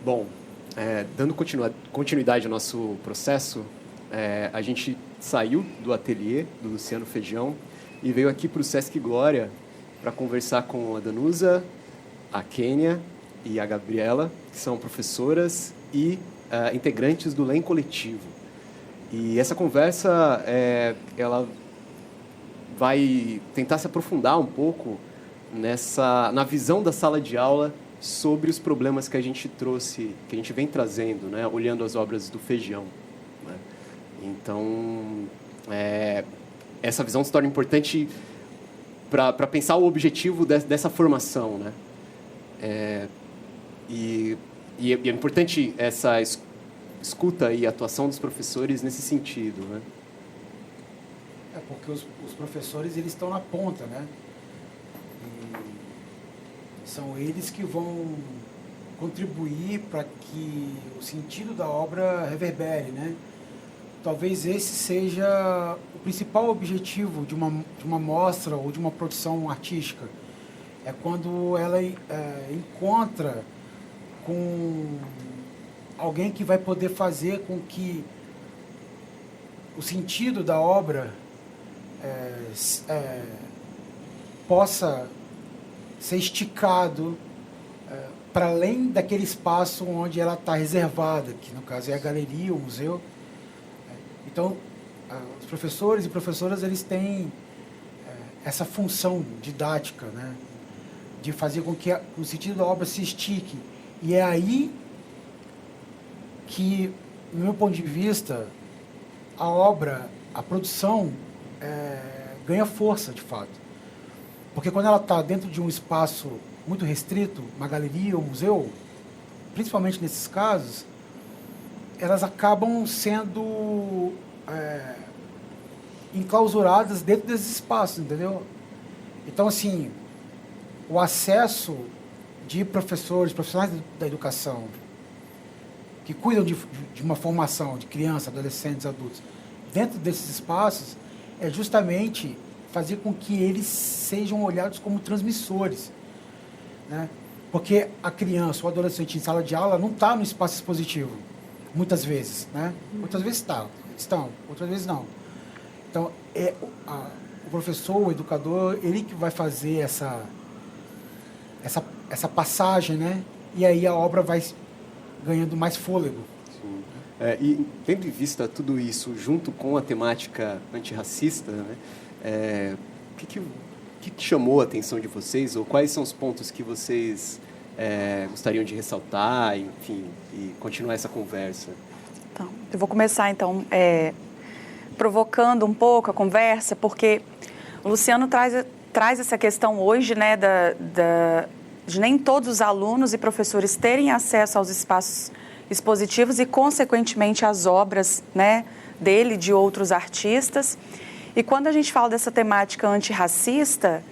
Bom, dando continuidade ao nosso processo, a gente saiu do ateliê do Luciano Feijão e veio aqui para o Sesc Glória para conversar com a Danusa, a Kênia e a Gabriela, que são professoras e integrantes do LEM Coletivo. E essa conversa, ela vai tentar se aprofundar um pouco na visão da sala de aula sobre os problemas que a gente trouxe, que a gente vem trazendo, né, olhando as obras do Feijão, né? Então, essa visão se torna importante para pensar o objetivo dessa formação, né? E é importante essa escuta e atuação dos professores nesse sentido, né? Porque os professores, eles estão na ponta, né? E são eles que vão contribuir para que o sentido da obra reverbere, né? Talvez esse seja o principal objetivo de uma mostra ou de uma produção artística. É quando ela encontra com alguém que vai poder fazer com que o sentido da obra possa ser esticado para além daquele espaço onde ela está reservada, que no caso é a galeria, o museu. Então, os professores e professoras, eles têm essa função didática, né, de fazer com que o sentido da obra se estique. E é aí que, no meu ponto de vista, a obra, a produção, ganha força, de fato. Porque quando ela está dentro de um espaço muito restrito, uma galeria ou um museu, principalmente nesses casos, elas acabam sendo enclausuradas dentro desses espaços, entendeu? Então, assim, o acesso de profissionais da educação, que cuidam de uma formação de crianças, adolescentes, adultos, dentro desses espaços, é justamente fazer com que eles sejam olhados como transmissores, né? Porque a criança, o adolescente em sala de aula não está no espaço expositivo, muitas vezes, né? Muitas vezes estão, outras vezes não. Então, o professor, o educador, ele que vai fazer essa passagem, né? E aí a obra vai ganhando mais fôlego. Sim. E tendo em vista tudo isso, junto com a temática antirracista, né, o que chamou a atenção de vocês, ou quais são os pontos que vocês gostariam de ressaltar, enfim, e continuar essa conversa? Então, eu vou começar, então, provocando um pouco a conversa, porque o Luciano traz essa questão hoje, né, de nem todos os alunos e professores terem acesso aos espaços expositivos e, consequentemente, às obras, né, dele e de outros artistas. E quando a gente fala dessa temática antirracista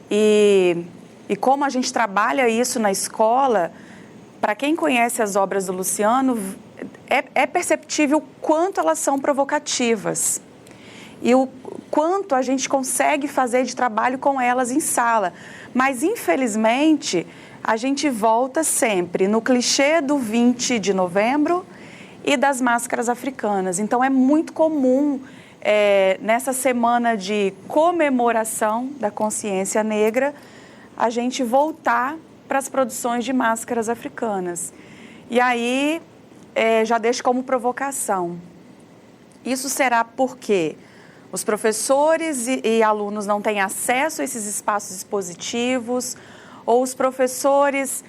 e como a gente trabalha isso na escola, para quem conhece as obras do Luciano, é perceptível o quanto elas são provocativas e o quanto a gente consegue fazer de trabalho com elas em sala. Mas, infelizmente, a gente volta sempre no clichê do 20 de novembro e das máscaras africanas. Então, é muito comum, nessa semana de comemoração da consciência negra, a gente voltar para as produções de máscaras africanas. E aí, já deixo como provocação. Isso será porque os professores e alunos não têm acesso a esses espaços expositivos, ou os professores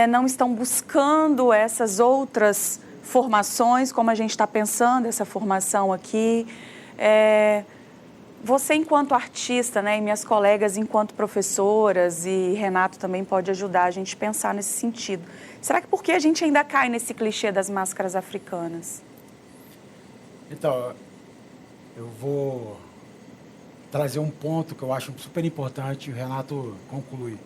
não estão buscando essas outras formações, como a gente está pensando, essa formação aqui. Você, enquanto artista, né, e minhas colegas enquanto professoras, e Renato também pode ajudar a gente a pensar nesse sentido. Será que por que a gente ainda cai nesse clichê das máscaras africanas? Então, eu vou trazer um ponto que eu acho super importante, e o Renato conclui.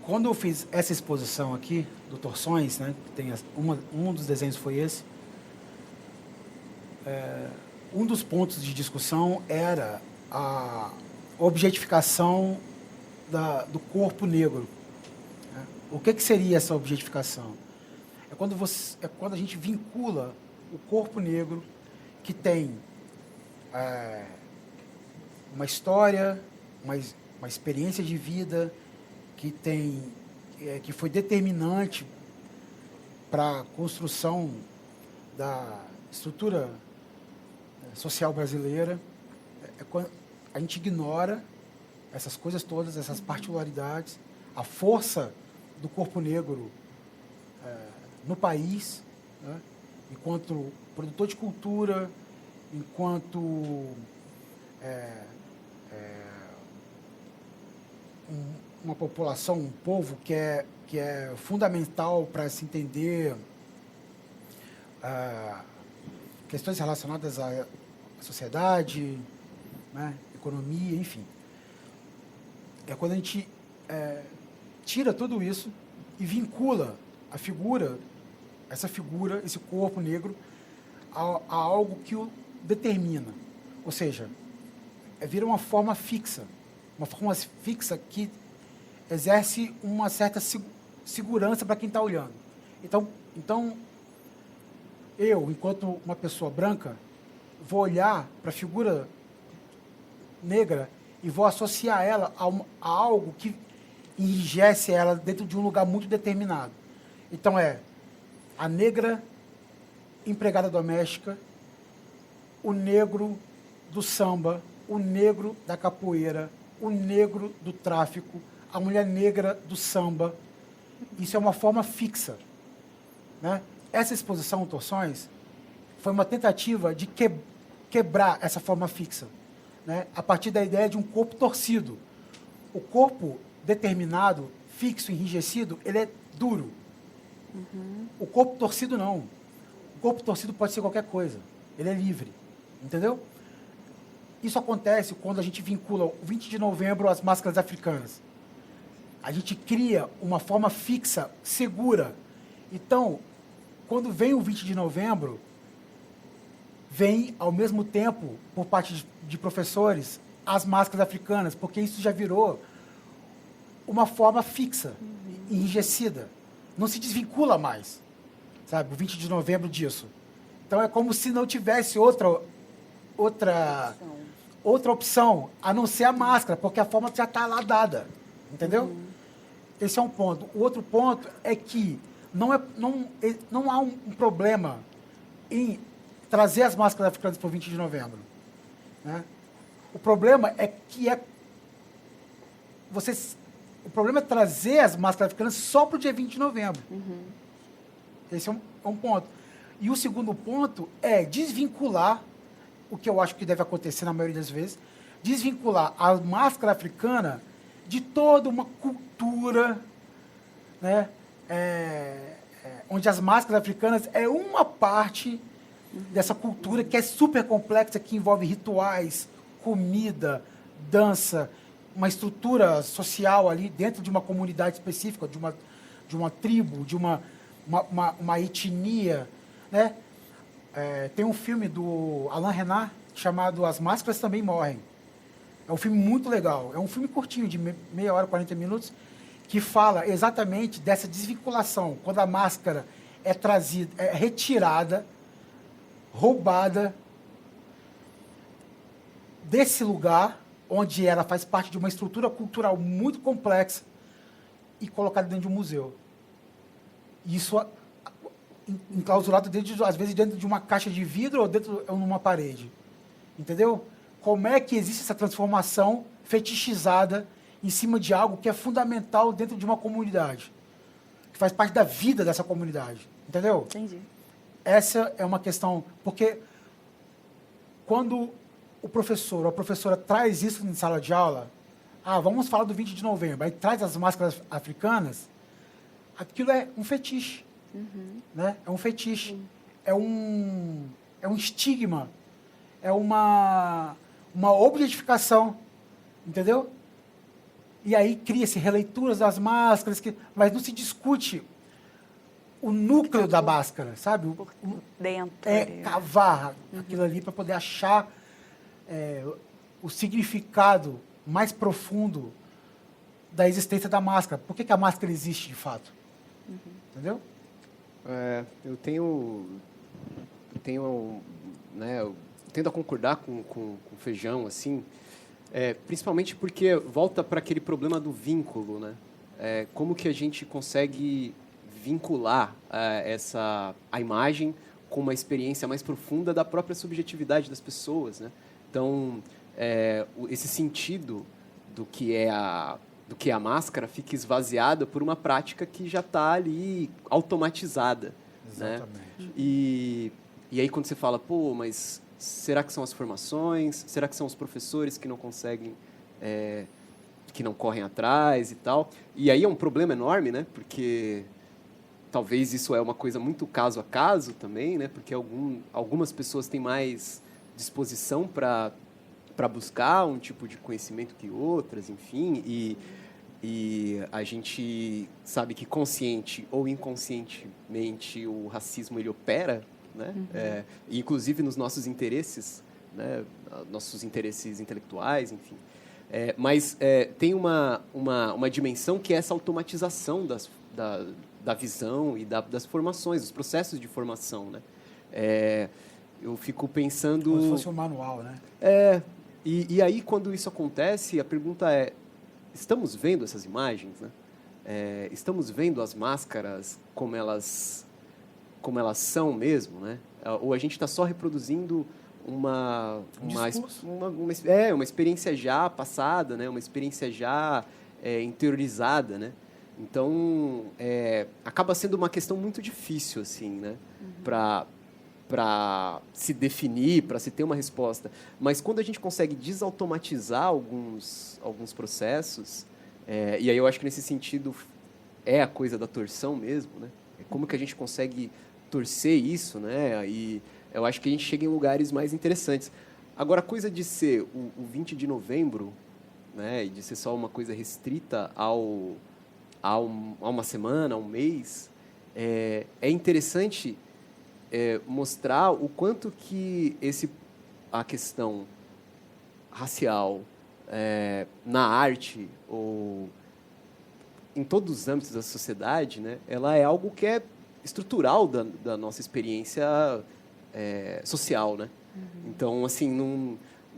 Quando eu fiz essa exposição aqui, do Torções, né, que tem um dos desenhos foi esse, um dos pontos de discussão era a objetificação do corpo negro, né? O que seria essa objetificação? É quando a gente vincula o corpo negro, que tem uma história, uma experiência de vida, que foi determinante para a construção da estrutura social brasileira. Quando a gente ignora essas coisas todas, essas particularidades, a força do corpo negro no país, né? Enquanto produtor de cultura, enquanto uma população, um povo que é fundamental para se entender questões relacionadas à sociedade, né? Economia, enfim. É quando a gente tira tudo isso e vincula essa figura, esse corpo negro, a algo que o determina. Ou seja, vira uma forma fixa que exerce uma certa segurança para quem está olhando. Então, eu, enquanto uma pessoa branca, vou olhar para a figura negra e vou associar ela a algo que enrijece ela dentro de um lugar muito determinado. Então, a negra empregada doméstica, o negro do samba, o negro da capoeira, o negro do tráfico, a mulher negra do samba. Isso é uma forma fixa, né? Essa exposição Torções foi uma tentativa de quebrar essa forma fixa, né? A partir da ideia de um corpo torcido. O corpo determinado, fixo, enrijecido, ele é duro. Uhum. O corpo torcido, não. O corpo torcido pode ser qualquer coisa. Ele é livre. Entendeu? Isso acontece quando a gente vincula o 20 de novembro às máscaras africanas. A gente cria uma forma fixa, segura. Então, quando vem o 20 de novembro, vem, ao mesmo tempo, por parte de professores, as máscaras africanas, porque isso já virou uma forma fixa, enrijecida. Não se desvincula mais, sabe, o 20 de novembro disso. Então, é como se não tivesse outra opção, a não ser a máscara, porque a forma já está lá dada, entendeu? Uhum. Esse é um ponto. O outro ponto é que não há um problema em trazer as máscaras africanas para o 20 de novembro. Né? O problema é que o problema é trazer as máscaras africanas só para o dia 20 de novembro. Uhum. Esse é um ponto. E o segundo ponto é desvincular, o que eu acho que deve acontecer na maioria das vezes, desvincular a máscara africana de toda uma cultura, né? Onde as máscaras africanas é uma parte dessa cultura que é super complexa, que envolve rituais, comida, dança, uma estrutura social ali dentro de uma comunidade específica, de uma tribo, de uma etnia, né? Tem um filme do Alain Renard chamado As Máscaras Também Morrem. É um filme muito legal. É um filme curtinho, de meia hora, 40 minutos, que fala exatamente dessa desvinculação, quando a máscara é trazida, é retirada, roubada desse lugar, onde ela faz parte de uma estrutura cultural muito complexa e colocada dentro de um museu. Isso enclausurado, às vezes, dentro de uma caixa de vidro ou numa parede. Entendeu? Como é que existe essa transformação fetichizada em cima de algo que é fundamental dentro de uma comunidade, que faz parte da vida dessa comunidade. Entendeu? Entendi. Essa é uma questão, porque quando o professor ou a professora traz isso em sala de aula, vamos falar do 20 de novembro, aí traz as máscaras africanas, aquilo é um fetiche. Uhum. Né? É um fetiche. Uhum. É um estigma. É uma objetificação. Entendeu? E aí cria-se releituras das máscaras, mas não se discute o núcleo da máscara, sabe? Dentro. Cavar aquilo ali para poder achar o significado mais profundo da existência da máscara. Por que a máscara existe, de fato? Entendeu? Eu tendo a concordar com o Feijão, assim, principalmente porque volta para aquele problema do vínculo, né? Como que a gente consegue vincular a imagem com uma experiência mais profunda da própria subjetividade das pessoas, né? Então, esse sentido do que é a máscara fica esvaziada por uma prática que já está ali automatizada. Exatamente. Né? E aí, quando você fala, pô, mas será que são as formações? Será que são os professores que não conseguem, que não correm atrás e tal? E aí é um problema enorme, né? Porque talvez isso é uma coisa muito caso a caso também, né? Porque algumas pessoas têm mais disposição para buscar um tipo de conhecimento que outras, enfim, e a gente sabe que consciente ou inconscientemente o racismo ele opera, né? Inclusive nos nossos interesses, né? Nossos interesses intelectuais, enfim. Mas tem uma dimensão que é essa automatização da visão e das formações, dos processos de formação, né? Eu fico pensando... Como se fosse um manual, né? E aí, quando isso acontece, a pergunta é, estamos vendo essas imagens, né? Estamos vendo as máscaras como elas são mesmo, né? Ou a gente está só reproduzindo uma experiência já passada, né? Uma experiência já interiorizada, né? Então, acaba sendo uma questão muito difícil, assim, né? Para se definir, para se ter uma resposta. Mas quando a gente consegue desautomatizar alguns processos, e aí eu acho que nesse sentido é a coisa da torção mesmo, né? Como que a gente consegue torcer isso, né? E eu acho que a gente chega em lugares mais interessantes. Agora, a coisa de ser o 20 de novembro, né? E de ser só uma coisa restrita a uma semana, a um mês, é interessante mostrar o quanto que a questão racial na arte ou em todos os âmbitos da sociedade, né, ela é algo que é estrutural da nossa experiência social, né? Então, assim,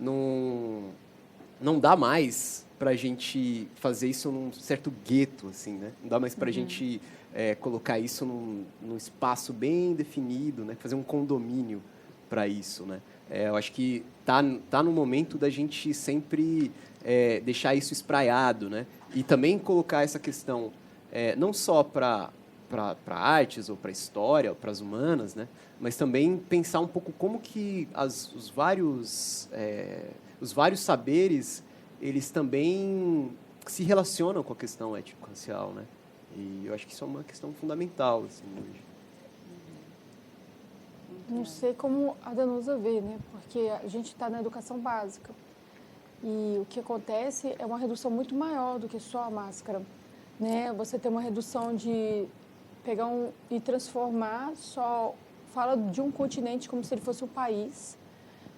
não dá mais para a gente fazer isso num certo gueto, assim, né? Não dá mais para a gente colocar isso num espaço bem definido, né? Fazer um condomínio para isso, né? Eu acho que tá no momento da gente sempre deixar isso espraiado, né? E também colocar essa questão não só para artes ou para história ou para as humanas, né? Mas também pensar um pouco como que os vários saberes eles também se relacionam com a questão étnico-racial, né? E eu acho que isso é uma questão fundamental, assim, hoje. Não sei como a Danusa vê, né? Porque a gente está na educação básica. E o que acontece é uma redução muito maior do que só a máscara, né? Você tem uma redução de pegar e transformar fala de um continente como se ele fosse um país,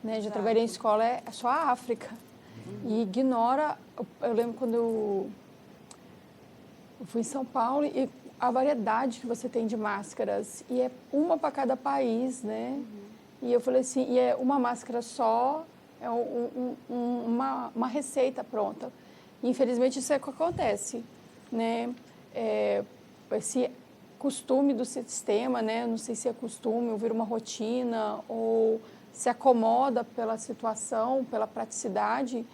né? Já trabalhei em escola, é só a África. E ignora, eu lembro quando eu fui em São Paulo e a variedade que você tem de máscaras, e é uma para cada país, né? E eu falei assim, e é uma máscara só, é uma receita pronta. E, infelizmente, isso é o que acontece, né? Esse costume do sistema, né? Não sei se é costume ou vira uma rotina ou se acomoda pela situação, pela praticidade.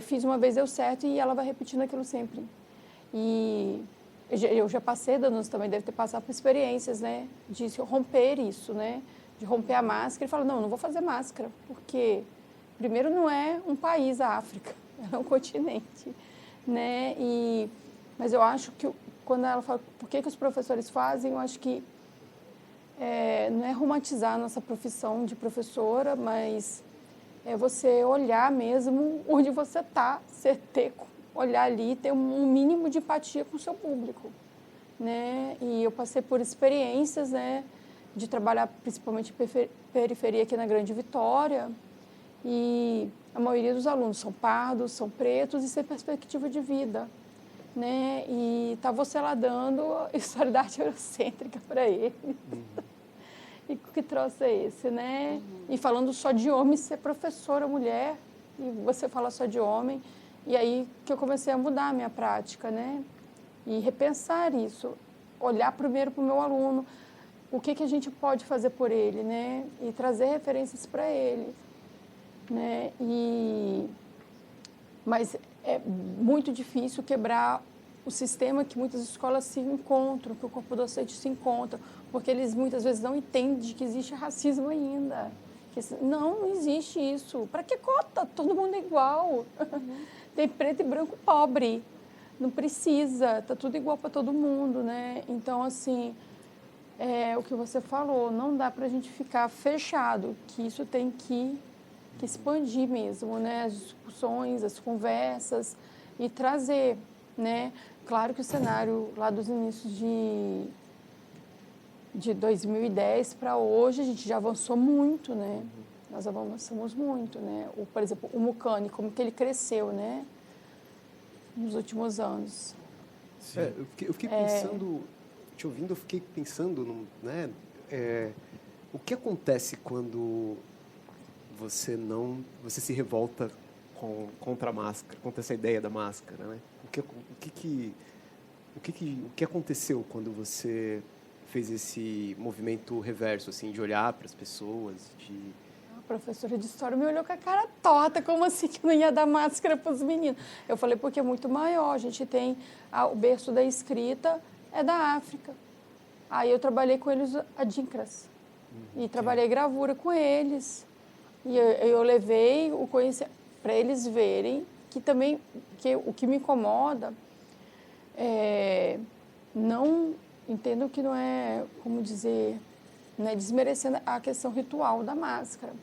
Fiz uma vez, deu certo, e ela vai repetindo aquilo sempre. E eu já passei, Danusa também deve ter passado por experiências, né? De romper isso, né? De romper a máscara e falar, não vou fazer máscara, porque, primeiro, não é um país, a África, é um continente, né? Mas eu acho que, quando ela fala, por que os professores fazem, eu acho que não é romantizar a nossa profissão de professora, mas é você olhar mesmo onde você está, olhar ali, ter um mínimo de empatia com o seu público, né? E eu passei por experiências, né, de trabalhar principalmente em periferia aqui na Grande Vitória, e a maioria dos alunos são pardos, são pretos e sem perspectiva de vida. né? E tá você lá dando história da arte eurocêntrica para ele. E que troço é esse, né? E falando só de homem, ser professora mulher, e você fala só de homem. E aí que eu comecei a mudar a minha prática, né? E repensar isso. Olhar primeiro para o meu aluno, o que a gente pode fazer por ele, né? E trazer referências para ele, né? Mas é muito difícil quebrar o sistema que muitas escolas se encontram, que o corpo docente se encontra, porque eles muitas vezes não entendem que existe racismo ainda. Que não existe isso. Para que cota? Todo mundo é igual. Tem preto e branco pobre. Não precisa. Está tudo igual para todo mundo, né? Então, assim, é o que você falou, não dá para a gente ficar fechado, que isso tem que expandir mesmo, né? As discussões, as conversas e trazer, né? Claro que o cenário lá dos inícios de 2010 para hoje, a gente já avançou muito, né? Nós avançamos muito, né? Por exemplo, o Mucane, como que ele cresceu, né? Nos últimos anos. Eu fiquei pensando, te ouvindo, eu fiquei pensando, né? O que acontece quando você se revolta contra a máscara, contra essa ideia da máscara, né? O que aconteceu quando você fez esse movimento reverso, assim, de olhar para as pessoas, A professora de história me olhou com a cara torta, como assim que não ia dar máscara para os meninos? Eu falei, porque é muito maior, a gente tem o berço da escrita é da África. Aí eu trabalhei com eles adinkras e trabalhei gravura com eles. E eu levei o conhecimento para eles verem que também o que me incomoda não entendo que não é, como dizer, não é desmerecendo a questão ritual da máscara,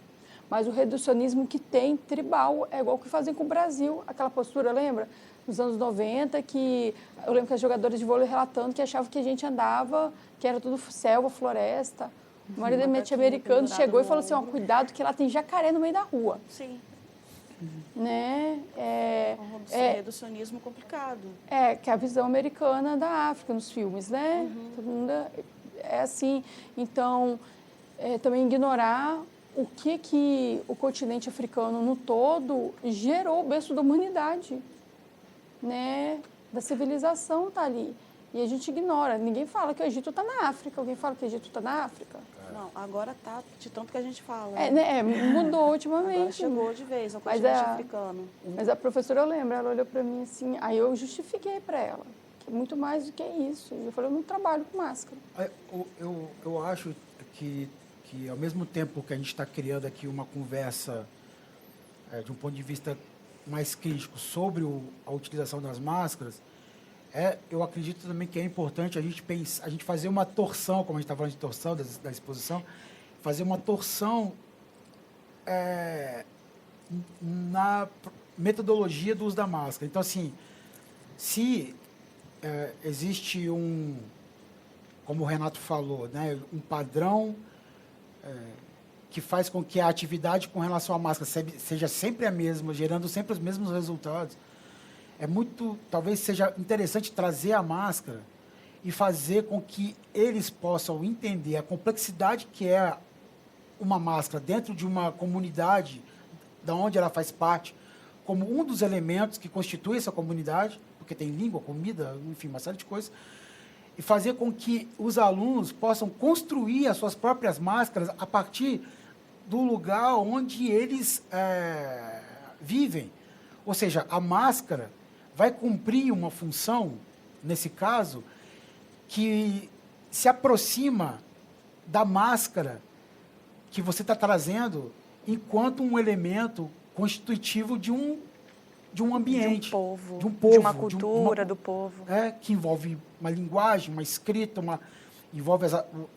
mas o reducionismo que tem tribal é igual o que fazem com o Brasil, aquela postura, lembra? Nos anos 90, que eu lembro que as jogadoras de vôlei relatando que achavam que a gente andava, que era tudo selva, floresta. O marido americano chegou e falou assim, cuidado que lá tem jacaré no meio da rua. Sim. Né? Reducionismo complicado. Que é a visão americana da África nos filmes, né? Todo mundo é assim. Então, também ignorar o que o continente africano no todo gerou o berço da humanidade, né? Da civilização está ali. E a gente ignora. Ninguém fala que o Egito está na África. Alguém fala que o Egito está na África? Não, agora tá de tanto que a gente fala. Mudou ultimamente. Agora chegou de vez ao continente africano. Mas a professora, eu lembro, ela olhou para mim assim, aí eu justifiquei para ela, que muito mais do que isso. Eu falei, eu não trabalho com máscara. Eu acho que ao mesmo tempo que a gente está criando aqui uma conversa de um ponto de vista mais crítico sobre a utilização das máscaras, eu acredito também que é importante a gente fazer uma torção, como a gente está falando de torção da exposição, fazer uma torção na metodologia do uso da máscara. Então, assim, se existe como o Renato falou, né, um padrão que faz com que a atividade com relação à máscara seja sempre a mesma, gerando sempre os mesmos resultados, talvez seja interessante trazer a máscara e fazer com que eles possam entender a complexidade que é uma máscara dentro de uma comunidade da onde ela faz parte, como um dos elementos que constitui essa comunidade, porque tem língua, comida, enfim, uma série de coisas, e fazer com que os alunos possam construir as suas próprias máscaras a partir do lugar onde eles vivem. Ou seja, a máscara vai cumprir uma função, nesse caso, que se aproxima da máscara que você está trazendo enquanto um elemento constitutivo de um ambiente. De um povo. De uma cultura do povo. Que envolve uma linguagem, uma escrita, envolve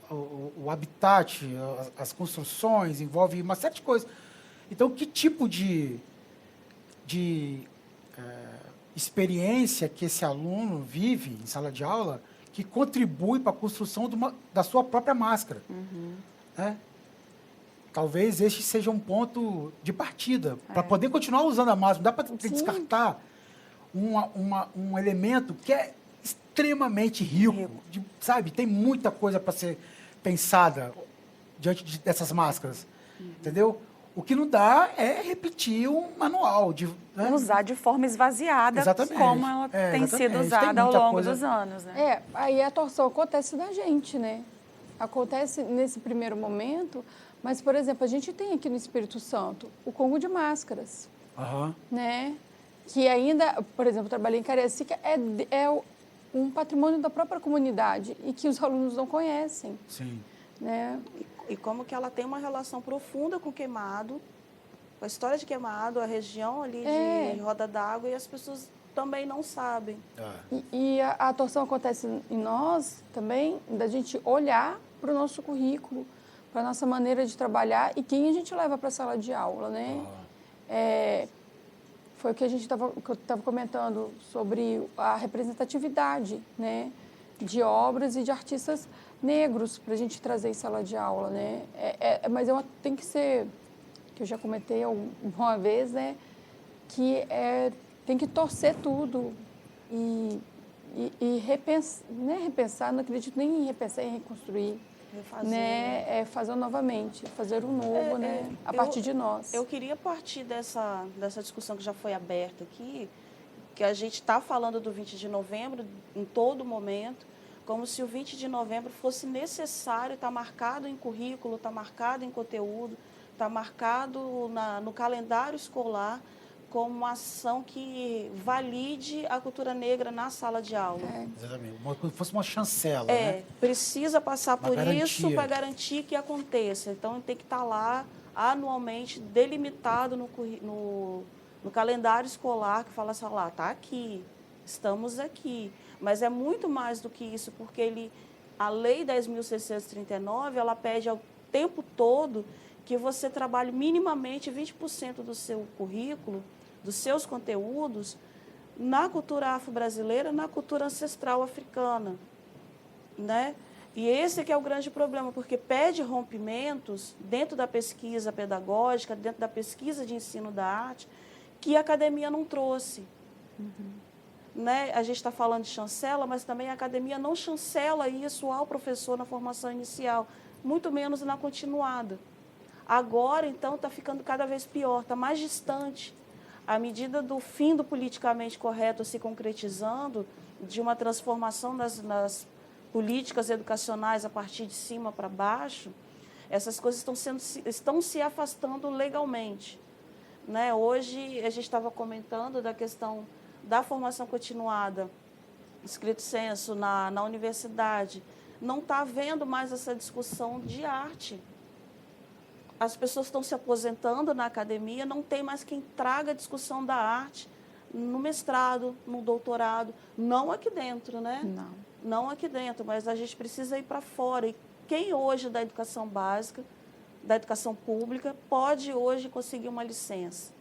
o habitat, as construções, envolve uma série de coisas. Então, que tipo de experiência que esse aluno vive em sala de aula que contribui para a construção da sua própria máscara? Talvez este seja um ponto de partida para poder continuar usando a máscara. Não dá para descartar um elemento que é extremamente rico. Sabe? Tem muita coisa para ser pensada diante dessas máscaras. Entendeu? O que não dá é repetir um manual. Né? Usar de forma esvaziada, Exatamente. como ela tem sido usada ao longo dos anos. Né? Aí a torção acontece da gente, né? Acontece nesse primeiro momento, mas, por exemplo, a gente tem aqui no Espírito Santo o Congo de Máscaras, né? Que ainda, por exemplo, eu trabalhei em Cariacica, é um patrimônio da própria comunidade e que os alunos não conhecem. Sim. Né? E como que ela tem uma relação profunda com Queimado, com a história de Queimado, a região ali de Roda d'Água, e as pessoas também não sabem. E a torção acontece em nós também, da gente olhar para o nosso currículo, para a nossa maneira de trabalhar e quem a gente leva para a sala de aula, né? Foi o que eu estava comentando sobre a representatividade, né? De obras e de artistas negros para a gente trazer em sala de aula, né? Mas tem que ser, que eu já comentei uma vez, né? Que tem que torcer tudo e repensar, não é repensar, não acredito nem em repensar, em reconstruir. Refazer. Né? Fazer novamente, fazer um novo, né? A partir de nós. Eu queria partir dessa discussão que já foi aberta aqui, que a gente está falando do 20 de novembro em todo momento, como se o 20 de novembro fosse necessário estar marcado em currículo, estar marcado em conteúdo, estar marcado no calendário escolar como uma ação que valide a cultura negra na sala de aula. Exatamente. Como se fosse uma chancela, né? Precisa passar por garantia. isso para garantir que aconteça. Então, tem que estar lá anualmente delimitado no calendário escolar, que fala assim, lá, está aqui, estamos aqui. Mas é muito mais do que isso, porque a Lei 10.639, ela pede ao tempo todo que você trabalhe minimamente 20% do seu currículo, dos seus conteúdos, na cultura afro-brasileira, na cultura ancestral africana, né? E esse que é o grande problema, porque pede rompimentos dentro da pesquisa pedagógica, dentro da pesquisa de ensino da arte, que a academia não trouxe. Né? A gente está falando de chancela, mas também a academia não chancela isso ao professor na formação inicial, muito menos na continuada. Agora, então, está ficando cada vez pior, está mais distante. À medida do fim do politicamente correto se concretizando, de uma transformação nas políticas educacionais a partir de cima para baixo, essas coisas estão se afastando legalmente. Né? Hoje, a gente estava comentando da questão da formação continuada, escrito senso na universidade. Não está havendo mais essa discussão de arte. As pessoas estão se aposentando na academia, não tem mais quem traga a discussão da arte no mestrado, no doutorado, não aqui dentro, né? Não aqui dentro, mas a gente precisa ir para fora. E quem hoje da educação básica, da educação pública, pode hoje conseguir uma licença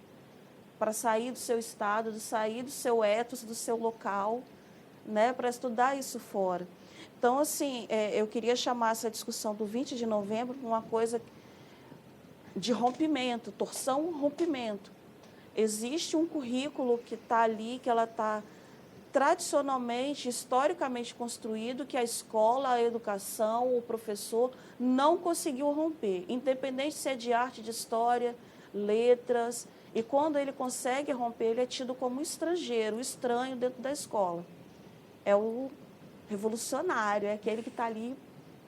para sair do seu estado, sair do seu ethos, do seu local, né? Para estudar isso fora. Então, assim, eu queria chamar essa discussão do 20 de novembro para uma coisa de rompimento, torção, rompimento. Existe um currículo que está ali, que ela está tradicionalmente, historicamente construído, que a escola, a educação, o professor não conseguiu romper, independente se é de arte, de história, letras. E quando ele consegue romper, ele é tido como estrangeiro, estranho dentro da escola. É o revolucionário, é aquele que está ali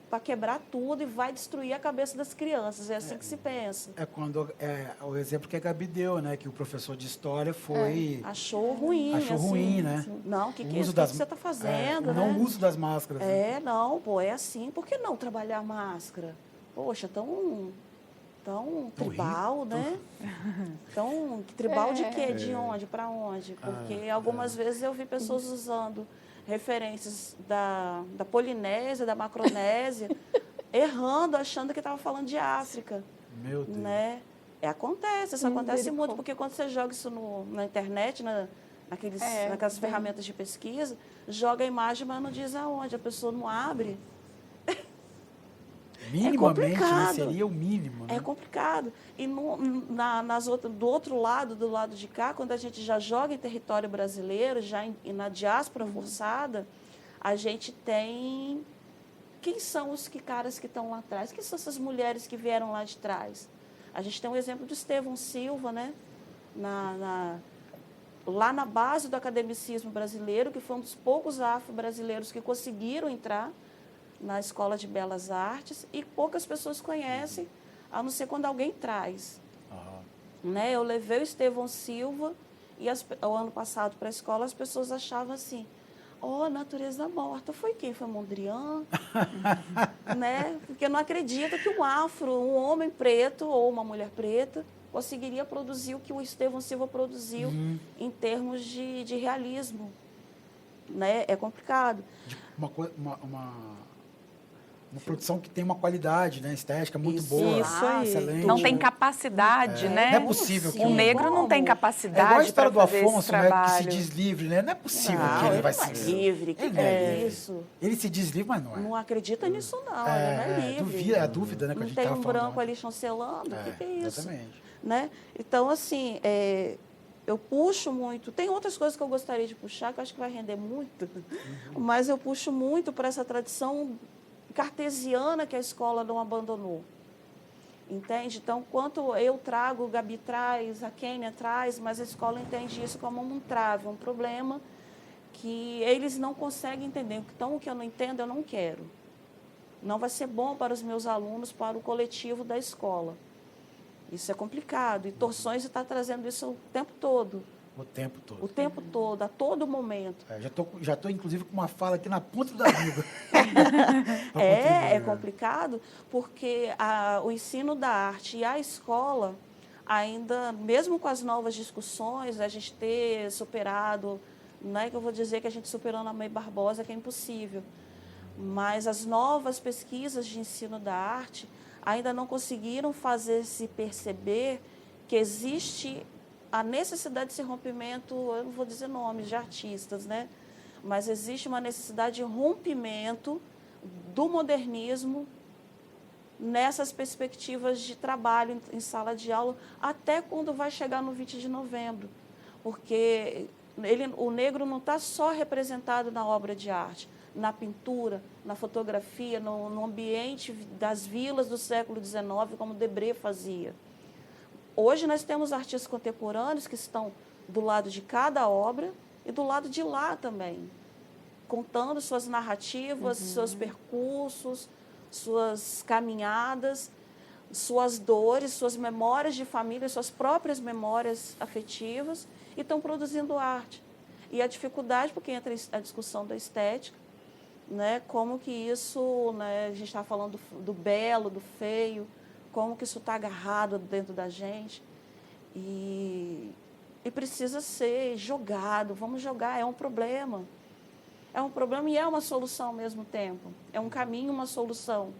para quebrar tudo e vai destruir a cabeça das crianças. É assim que se pensa. O exemplo que a Gabi deu, né? Que o professor de história foi... Achou ruim. Achou assim, ruim, né? Não, que é isso que você está fazendo, né? Não o uso das máscaras. Não, é assim. Por que não trabalhar máscara? Poxa, tão tribal, né? Então, tribal de quê? De onde? Para onde? Porque algumas vezes eu vi pessoas usando referências da Polinésia, da Macronésia, errando, achando que estava falando de África. Meu Deus. Né? Acontece, isso acontece muito, porque quando você joga isso na internet, naquelas ferramentas de pesquisa, joga a imagem, mas não diz aonde, a pessoa não abre. Minimamente, né, complicado. seria o mínimo. Né? É complicado. E do outro lado, do lado de cá, quando a gente já joga em território brasileiro, na diáspora forçada, a gente tem... Quem são os caras que estão lá atrás? Quem são essas mulheres que vieram lá de trás? A gente tem um exemplo do Estevão Silva, né? Lá na base do academicismo brasileiro, que foi um dos poucos afro-brasileiros que conseguiram entrar na Escola de Belas Artes, e poucas pessoas conhecem, a não ser quando alguém traz. Né? Eu levei o Estevão Silva, e o ano passado para a escola, as pessoas achavam assim, natureza morta. Foi quem? Foi Mondrian? Né? Porque não acredita que um homem preto ou uma mulher preta, conseguiria produzir o que o Estevão Silva produziu em termos de realismo. Né? É complicado. Uma produção que tem uma qualidade, né, estética muito boa. Isso aí. Excelente. Não tem capacidade, né? Não é possível que o negro não tem É igual a capacidade história para do fazer Afonso, esse né, que se trabalho. diz livre, né? Não é possível que Ele ele vai não é se livre. Que Ele não é livre. isso? Ele se diz livre, mas não é. Não acredita nisso, não. Ele não é livre. É a dúvida, né, que a Não gente tem estava um falando. branco ali chancelando. O que é isso? Exatamente. Né? Então, assim, eu puxo muito. Tem outras coisas que eu gostaria de puxar, que eu acho que vai render muito, mas eu puxo muito para essa tradição cartesiana que a escola não abandonou. Entende? Então, quanto eu trago, o Gabi traz, a Kênia traz, mas a escola entende isso como um trave, um problema que eles não conseguem entender. Então, o que eu não entendo, eu não quero. Não vai ser bom para os meus alunos, para o coletivo da escola. Isso é complicado. E Torções está trazendo isso o tempo todo. O tempo todo. O tempo todo, a todo momento. Já tô, inclusive, com uma fala aqui na ponta da língua. É complicado, porque o ensino da arte e a escola, ainda, mesmo com as novas discussões, a gente ter superado, não é que eu vou dizer que a gente superou na May Barbosa, que é impossível, mas as novas pesquisas de ensino da arte ainda não conseguiram fazer-se perceber que existe a necessidade desse rompimento, eu não vou dizer nomes de artistas, né? Mas existe uma necessidade de rompimento do modernismo nessas perspectivas de trabalho em sala de aula, até quando vai chegar no 20 de novembro. Porque o negro não está só representado na obra de arte, na pintura, na fotografia, no ambiente das vilas do século XIX, como Debré fazia. Hoje nós temos artistas contemporâneos que estão do lado de cada obra e do lado de lá também, contando suas narrativas, seus percursos, suas caminhadas, suas dores, suas memórias de família, suas próprias memórias afetivas, e estão produzindo arte. E a dificuldade, porque entra a discussão da estética, né, como que isso, né, a gente está falando do belo, do feio, como que isso está agarrado dentro da gente e precisa ser jogado. Vamos jogar, é um problema. É um problema e é uma solução ao mesmo tempo. É um caminho, uma solução.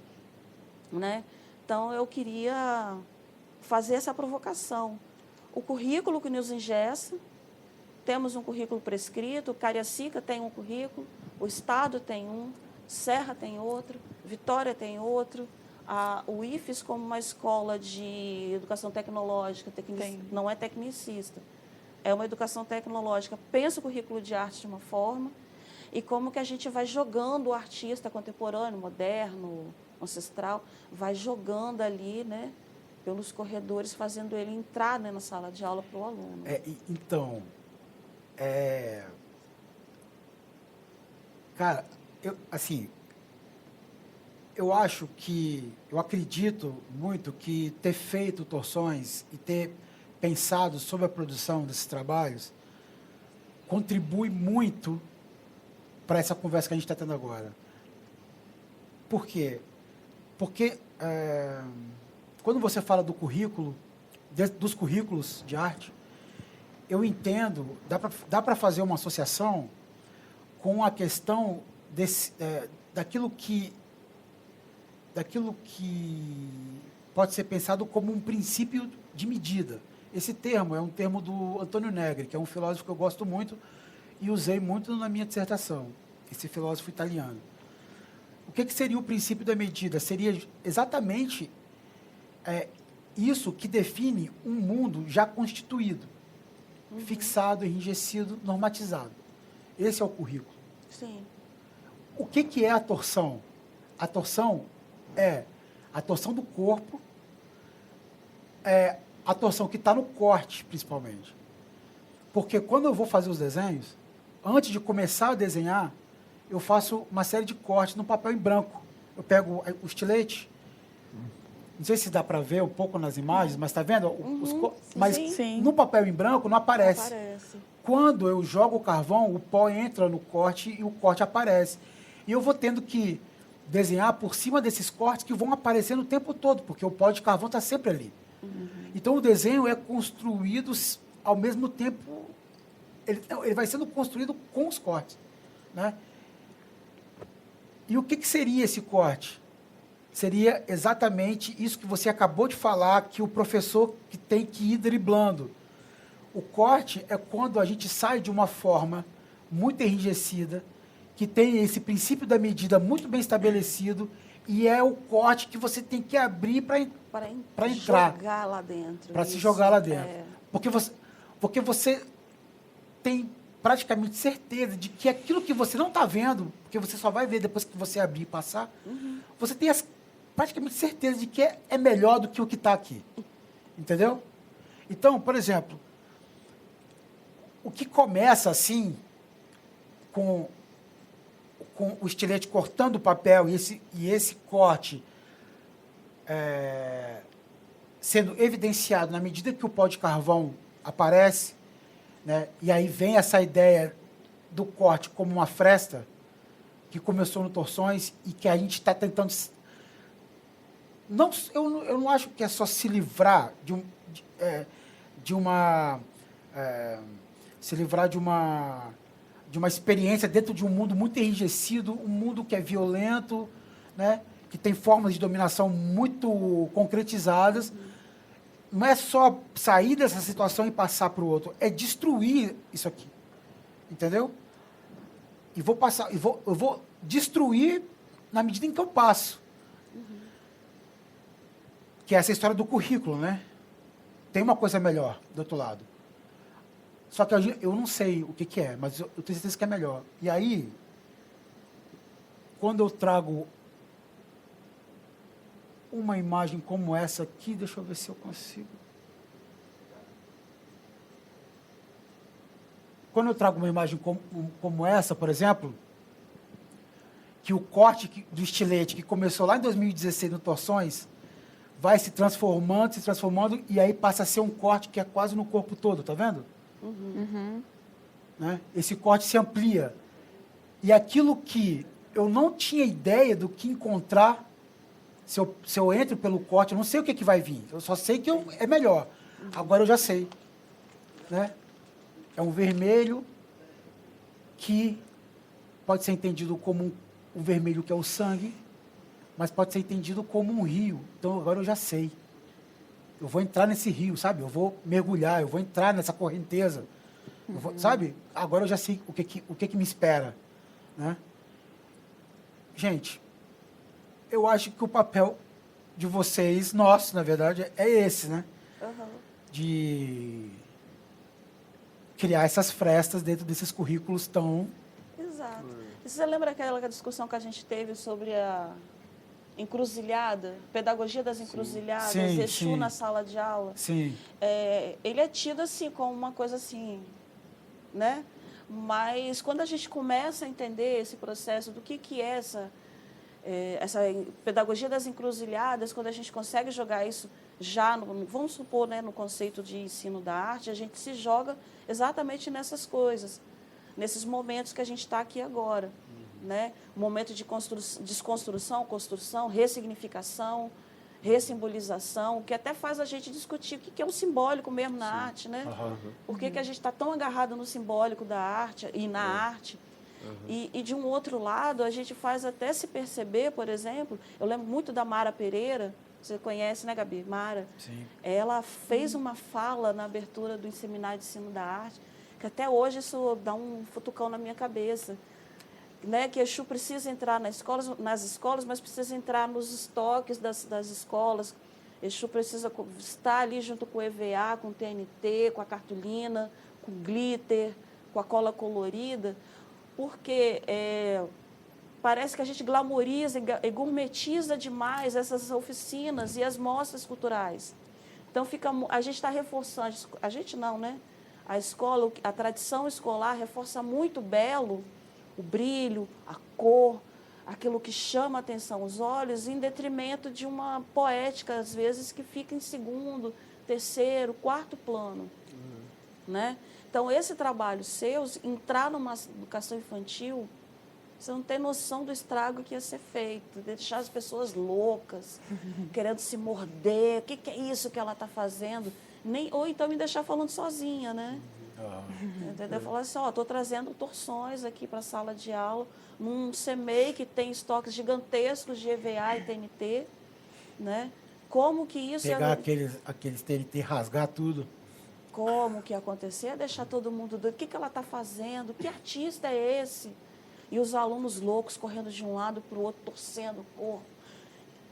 Né? Então, eu queria fazer essa provocação. O currículo que nos engessa, temos um currículo prescrito, Cariacica tem um currículo, o Estado tem um, Serra tem outro, Vitória tem outro, o IFES como uma escola de educação tecnológica, não é tecnicista, é uma educação tecnológica, pensa o currículo de arte de uma forma, e como que a gente vai jogando o artista contemporâneo, moderno, ancestral, vai jogando ali, né, pelos corredores, fazendo ele entrar, né, na sala de aula para o aluno. Então, cara, eu acredito muito que ter feito Torções e ter pensado sobre a produção desses trabalhos contribui muito para essa conversa que a gente está tendo agora. Por quê? Porque quando você fala do currículo, dos currículos de arte, eu entendo, dá para fazer uma associação com a questão daquilo que pode ser pensado como um princípio de medida. Esse termo é um termo do Antônio Negri, que é um filósofo que eu gosto muito e usei muito na minha dissertação, esse filósofo italiano. o que seria o princípio da medida? Seria exatamente isso que define um mundo já constituído, fixado, enrijecido, normatizado. Esse é o currículo. Sim. O que é a torção? A torção é a torção do corpo, a torção que está no corte, principalmente. Porque quando eu vou fazer os desenhos, antes de começar a desenhar, eu faço uma série de cortes no papel em branco. Eu pego o estilete, não sei se dá para ver um pouco nas imagens, mas está vendo? Mas Sim. no papel em branco não aparece. Aparece. Quando eu jogo o carvão, o pó entra no corte e o corte aparece. E eu vou tendo que desenhar por cima desses cortes que vão aparecendo o tempo todo, porque o pó de carvão está sempre ali. Então, o desenho é construído ao mesmo tempo, ele vai sendo construído com os cortes, né? E o que seria esse corte? Seria exatamente isso que você acabou de falar, que o professor que tem que ir driblando. O corte é quando a gente sai de uma forma muito enrijecida, que tem esse princípio da medida muito bem estabelecido, e é o corte que você tem que abrir para entrar. Jogar lá dentro. Para se jogar lá dentro. É. Porque você tem praticamente certeza de que aquilo que você não está vendo, porque você só vai ver depois que você abrir e passar, você tem praticamente certeza de que é melhor do que o que está aqui. Entendeu? Então, por exemplo, o que começa assim, com o estilete cortando o papel e esse corte sendo evidenciado na medida que o pó de carvão aparece, né? E aí vem essa ideia do corte como uma fresta que começou no Torções e que a gente está tentando... Eu não acho que é só se livrar se livrar de uma experiência dentro de um mundo muito enrijecido, um mundo que é violento, né? Que tem formas de dominação muito concretizadas. Não é só sair dessa situação e passar para o outro, é destruir isso aqui. Entendeu? E eu vou destruir na medida em que eu passo. Que é essa história do currículo, né? Tem uma coisa melhor do outro lado. Só que eu não sei o que é, mas eu tenho certeza que é melhor. E aí, quando eu trago uma imagem como essa aqui, deixa eu ver se eu consigo. Quando eu trago uma imagem como essa, por exemplo, que o corte do estilete que começou lá em 2016 no Torções, vai se transformando, e aí passa a ser um corte que é quase no corpo todo, tá vendo? Né? Esse corte se amplia. E aquilo que eu não tinha ideia do que encontrar, se eu entro pelo corte, eu não sei o que vai vir. Eu só sei que é melhor. Agora eu já sei. Né? É um vermelho que pode ser entendido como um vermelho que é o sangue, mas pode ser entendido como um rio. Então, agora eu já sei. Eu vou entrar nesse rio, sabe? Eu vou mergulhar, eu vou entrar nessa correnteza. Sabe? Agora eu já sei o que me espera. Né? Gente, eu acho que o papel de vocês, nosso, na verdade, é esse, né? De criar essas frestas dentro desses currículos tão... Exato. E você lembra aquela discussão que a gente teve sobre a encruzilhada, pedagogia das encruzilhadas, sim, Exu sim. na sala de aula? Sim. Ele é tido assim como uma coisa assim, né? Mas quando a gente começa a entender esse processo do que é essa pedagogia das encruzilhadas, quando a gente consegue jogar isso já, vamos supor, né, no conceito de ensino da arte, a gente se joga exatamente nessas coisas, nesses momentos que a gente está aqui agora. Né? Um momento de desconstrução, construção, ressignificação, ressimbolização, que até faz a gente discutir o que é um simbólico mesmo na arte, né? Por que a gente está tão agarrado no simbólico da arte e na arte? E de um outro lado, a gente faz até se perceber, por exemplo, eu lembro muito da Mara Pereira, você conhece, né, Gabi? Mara. Sim. Ela fez uma fala na abertura do Seminário de Ensino da Arte, que até hoje isso dá um futucão na minha cabeça. né, que Exu precisa entrar nas escolas, mas precisa entrar nos estoques das escolas. Exu precisa estar ali junto com o EVA, com o TNT, com a cartolina, com o glitter, com a cola colorida, porque parece que a gente glamoriza e gourmetiza demais essas oficinas e as mostras culturais. Então, a gente está reforçando, a gente não, né? A escola, a tradição escolar reforça muito belo o brilho, a cor, aquilo que chama a atenção os olhos, em detrimento de uma poética, às vezes, que fica em segundo, terceiro, quarto plano. Né? Então, esse trabalho seu, entrar numa educação infantil, você não tem noção do estrago que ia ser feito, deixar as pessoas loucas, querendo se morder, o que é isso que ela está fazendo? Ou então me deixar falando sozinha, né? Entendeu? Falar assim, estou trazendo torções aqui para a sala de aula, num CMEI que tem estoques gigantescos de EVA e TNT, né? Como que isso... Pegar aqueles TNT, rasgar tudo. Como que ia acontecer? Deixar todo mundo doido. O que ela está fazendo? Que artista é esse? E os alunos loucos correndo de um lado para o outro, torcendo o corpo.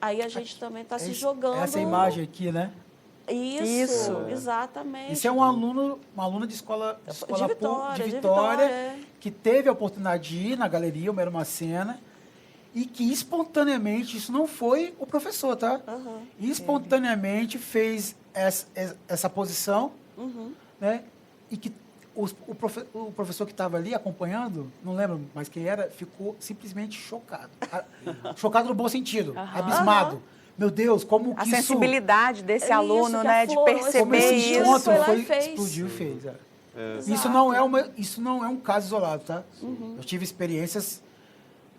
Aí a gente também está se jogando... Essa imagem aqui, né? Isso, exatamente. Isso é uma aluna de escola de Vitória, que teve a oportunidade de ir na galeria, uma era uma cena, e que espontaneamente, isso não foi o professor, tá? Espontaneamente fez essa posição, né? E que o professor que estava ali acompanhando, não lembro mais quem era, ficou simplesmente chocado. Chocado no bom sentido, abismado. Meu Deus, como que a sensibilidade desse aluno, né, de perceber isso. Explodiu e fez. Isso não é um caso isolado, tá? Eu tive experiências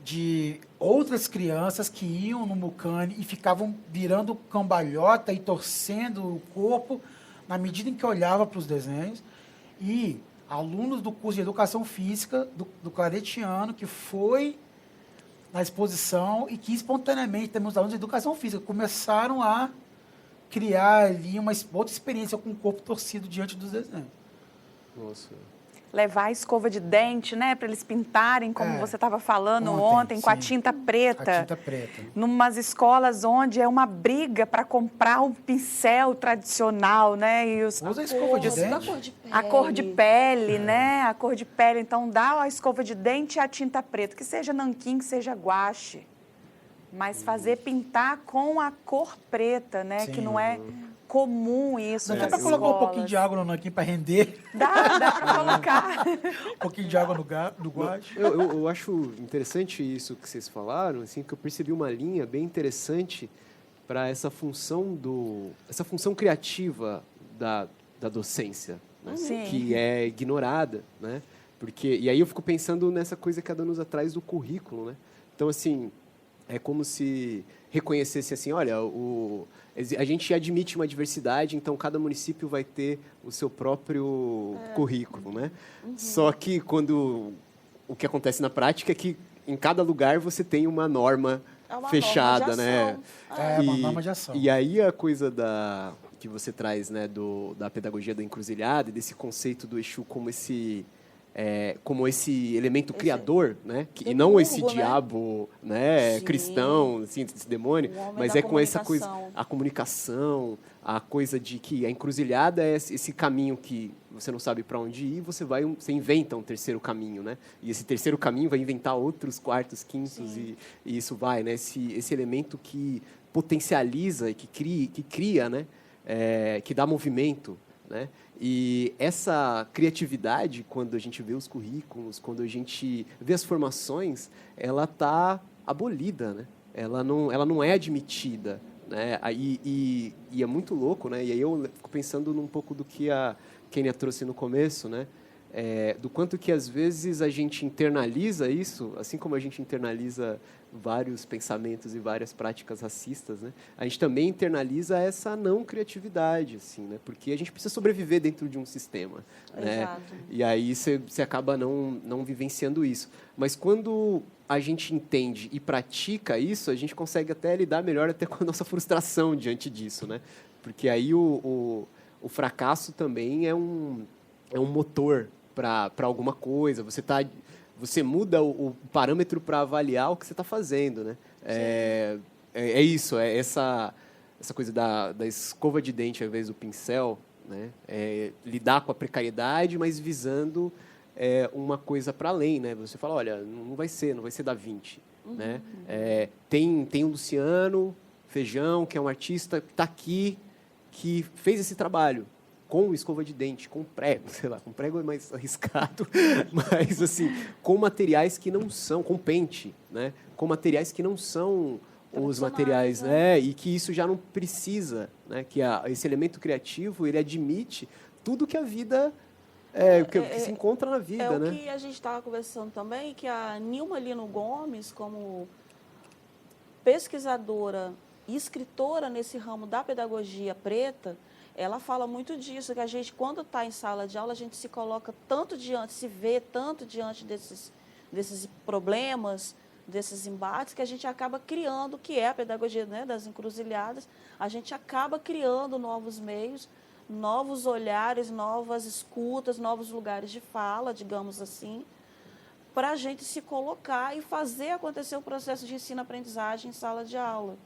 de outras crianças que iam no Mucane e ficavam virando cambalhota e torcendo o corpo na medida em que olhava para os desenhos. E alunos do curso de Educação Física do Claretiano, que foi na exposição e que espontaneamente também os alunos de Educação Física começaram a criar ali uma outra experiência com o corpo torcido diante dos desenhos. Nossa. Levar a escova de dente, né, para eles pintarem, como você estava falando ontem com a tinta preta. A tinta preta. Numas escolas onde é uma briga para comprar um pincel tradicional, né? E usa a escova de dente. A cor de pele, né? A cor de pele. Então, dá a escova de dente e a tinta preta, que seja nanquim, que seja guache. Mas fazer pintar com a cor preta, né? Sim. Que não é comum isso. Não dá para colocar um pouquinho de água no nanquim para render? Dá para colocar. Um pouquinho de água no guache. Eu acho interessante isso que vocês falaram, assim, que eu percebi uma linha bem interessante para essa função criativa da docência, né? Que é ignorada, né? E aí eu fico pensando nessa coisa que a Danusa traz do currículo, né? Então, assim, é como se reconhecesse assim, olha, a gente admite uma diversidade, então cada município vai ter o seu próprio currículo, né? Só que o que acontece na prática é que em cada lugar você tem uma norma fechada, né? Uma norma de ação. E aí a coisa que você traz, né, da pedagogia da encruzilhada e desse conceito do Exu como esse elemento criador, né? E não esse diabo, né, cristão, assim, esse demônio, mas com essa coisa, a comunicação, a coisa de que a encruzilhada é esse caminho que você não sabe para onde ir, você inventa um terceiro caminho, né? E esse terceiro caminho vai inventar outros quartos, quintos e isso vai, né? Esse elemento que potencializa e que cria, né? Que dá movimento, né? E essa criatividade, quando a gente vê os currículos, quando a gente vê as formações, ela está abolida, né? Ela não é admitida, né? E é muito louco, né? E aí eu fico pensando num pouco do que a Kênia trouxe no começo, né? Do quanto que às vezes a gente internaliza isso, assim como a gente internaliza vários pensamentos e várias práticas racistas, né? A gente também internaliza essa não criatividade, assim, né? Porque a gente precisa sobreviver dentro de um sistema, né? E aí você acaba não vivenciando isso. Mas quando a gente entende e pratica isso, a gente consegue até lidar melhor até com a nossa frustração diante disso, né? Porque aí o fracasso também é um motor para alguma coisa. Você está você muda o parâmetro para avaliar o que você está fazendo, né? É isso, é essa coisa da escova de dente ao invés do pincel, né? Lidar com a precariedade, mas visando uma coisa para além, né? Você fala, olha, não vai ser Da Vinci, né? Tem o Luciano Feijão, que é um artista que está aqui, que fez esse trabalho com escova de dente, com prego, sei lá, com prego é mais arriscado, mas assim, com materiais que não são, com pente, né? Com materiais que não são os materiais, né? E que isso já não precisa, né? Que esse elemento criativo, ele admite tudo que a vida que se encontra na vida, né? O que a gente estava conversando também, que a Nilma Lino Gomes, como pesquisadora e escritora nesse ramo da pedagogia preta, ela fala muito disso, que a gente, quando está em sala de aula, a gente se coloca tanto diante, se vê tanto diante desses problemas, desses embates, que a gente acaba criando, que é a pedagogia, né, das encruzilhadas, a gente acaba criando novos meios, novos olhares, novas escutas, novos lugares de fala, digamos assim, para a gente se colocar e fazer acontecer o processo de ensino-aprendizagem em sala de aula,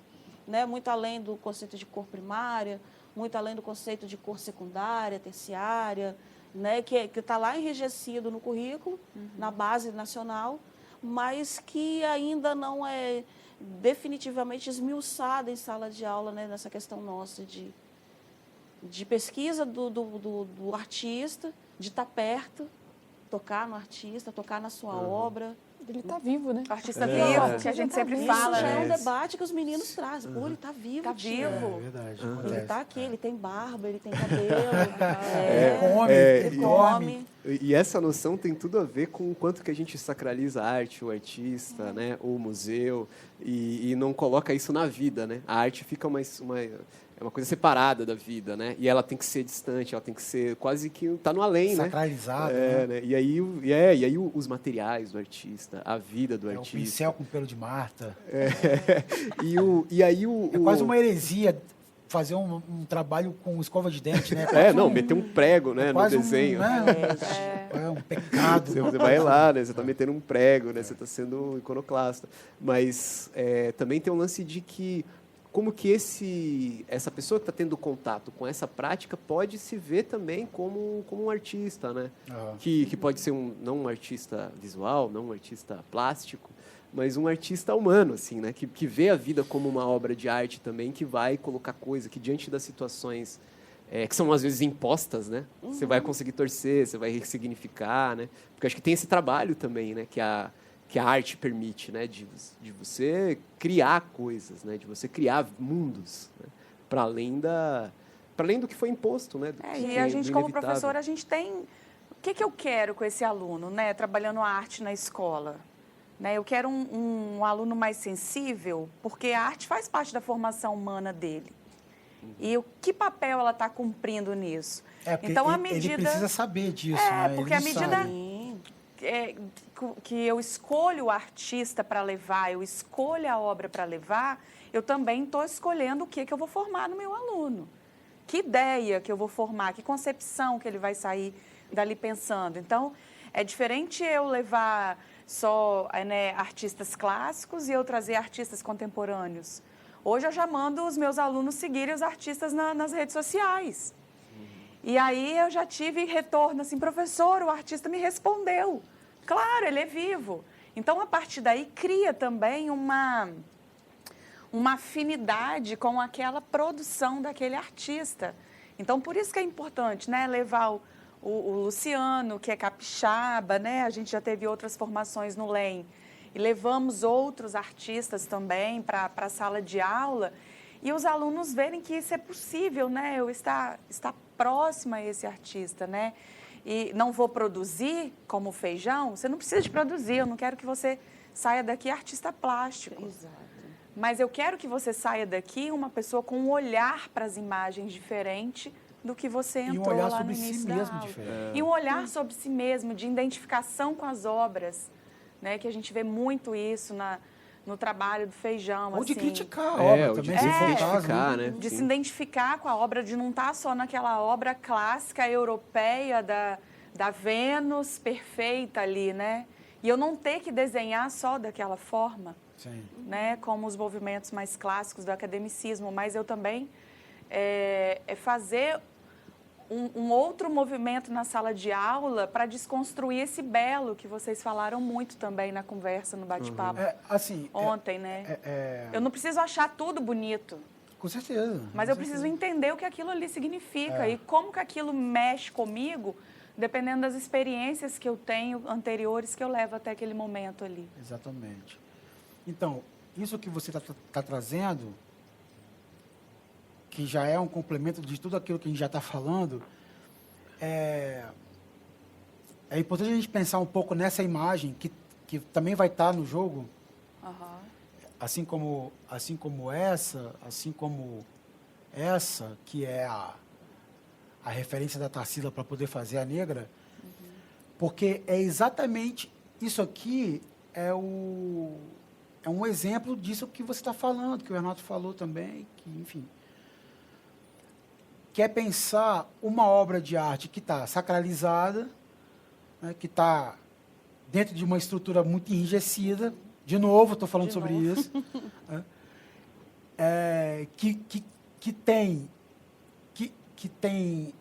né? Muito além do conceito de cor primária, muito além do conceito de cor secundária, terciária, né? Que está lá enrijecido no currículo, na base nacional, mas que ainda não é definitivamente esmiuçada em sala de aula, né? Nessa questão nossa de pesquisa do artista, de estar perto, tocar no artista, tocar na sua obra. Ele está vivo, né? O artista vivo, que a gente sempre fala, Isso já é um né? debate que os meninos trazem. Pô, ele está vivo, Tá tia. vivo. Verdade. Ele está aqui, ele tem barba, ele tem cabelo. Ele come. E essa noção tem tudo a ver com o quanto que a gente sacraliza a arte, o artista, né, o museu, e não coloca isso na vida, né? A arte fica uma coisa separada da vida, né? E ela tem que ser distante, ela tem que ser quase que tá no além, sacralizado, né? né? E aí os materiais do artista, a vida do O artista. pincel com pelo de Marta. E aí É quase uma heresia fazer um trabalho com escova de dente, né? meter um prego, né, no quase desenho. Um pecado. Você vai lá, né? Você está metendo um prego, né? Você está sendo iconoclasta. Mas também tem um lance de que como que essa pessoa que está tendo contato com essa prática pode se ver também como um artista, né? Que pode ser não um artista visual, não um artista plástico, mas um artista humano, assim, né? Que vê a vida como uma obra de arte também, que vai colocar coisa, que diante das situações que são às vezes impostas, né? Você vai conseguir torcer, você vai ressignificar, né? Porque acho que tem esse trabalho também, né? Que a arte permite, né? De você criar coisas, né? De você criar mundos, né? Para além do que foi imposto, né? E a gente, como professora, a gente tem... O que eu quero com esse aluno, né? Trabalhando a arte na escola? Né? Eu quero um aluno mais sensível, porque a arte faz parte da formação humana dele. E que papel ela está cumprindo nisso? Então, ele precisa saber disso, né? Porque à medida que eu escolho o artista para levar, eu escolho a obra para levar, eu também estou escolhendo o que eu vou formar no meu aluno. Que ideia que eu vou formar, que concepção que ele vai sair dali pensando. Então, é diferente eu levar só artistas clássicos e eu trazer artistas contemporâneos. Hoje eu já mando os meus alunos seguirem os artistas nas redes sociais. E aí eu já tive retorno assim, professor, o artista me respondeu. Claro, ele é vivo. Então, a partir daí, cria também uma afinidade com aquela produção daquele artista. Então, por isso que é importante, né, levar o Luciano, que é capixaba, né? A gente já teve outras formações no LEM. E levamos outros artistas também para a sala de aula. E os alunos verem que isso é possível, né? Eu estar próxima a esse artista, né? E não vou produzir como Feijão, você não precisa de produzir, eu não quero que você saia daqui artista plástico. Exato. Mas eu quero que você saia daqui uma pessoa com um olhar para as imagens diferente do que você entrou lá no início da aula. E um olhar sobre si mesmo, de identificação com as obras, né? Que a gente vê muito isso no trabalho do Feijão. Ou assim. de criticar a obra também, se for o caso, né? De se identificar com a obra, de não estar só naquela obra clássica europeia da Vênus perfeita ali, né? E eu não ter que desenhar só daquela forma, Sim. né, como os movimentos mais clássicos do academicismo, mas eu também fazer um outro movimento na sala de aula para desconstruir esse belo que vocês falaram muito também na conversa, no bate-papo Assim, ontem, né? Eu não preciso achar tudo bonito, com certeza. mas eu preciso entender o que aquilo ali significa e como que aquilo mexe comigo, dependendo das experiências que eu tenho anteriores que eu levo até aquele momento ali. Exatamente. Então, isso que você está trazendo, que já é um complemento de tudo aquilo que a gente já está falando, é importante a gente pensar um pouco nessa imagem que também vai estar no jogo, assim como essa, que é a referência da Tarsila para poder fazer a negra, porque é exatamente isso aqui é um exemplo disso que você está falando, que o Renato falou também, que, enfim, que é pensar uma obra de arte que está sacralizada, né, que está dentro de uma estrutura muito enrijecida. De novo, estou falando sobre isso. Né, que tem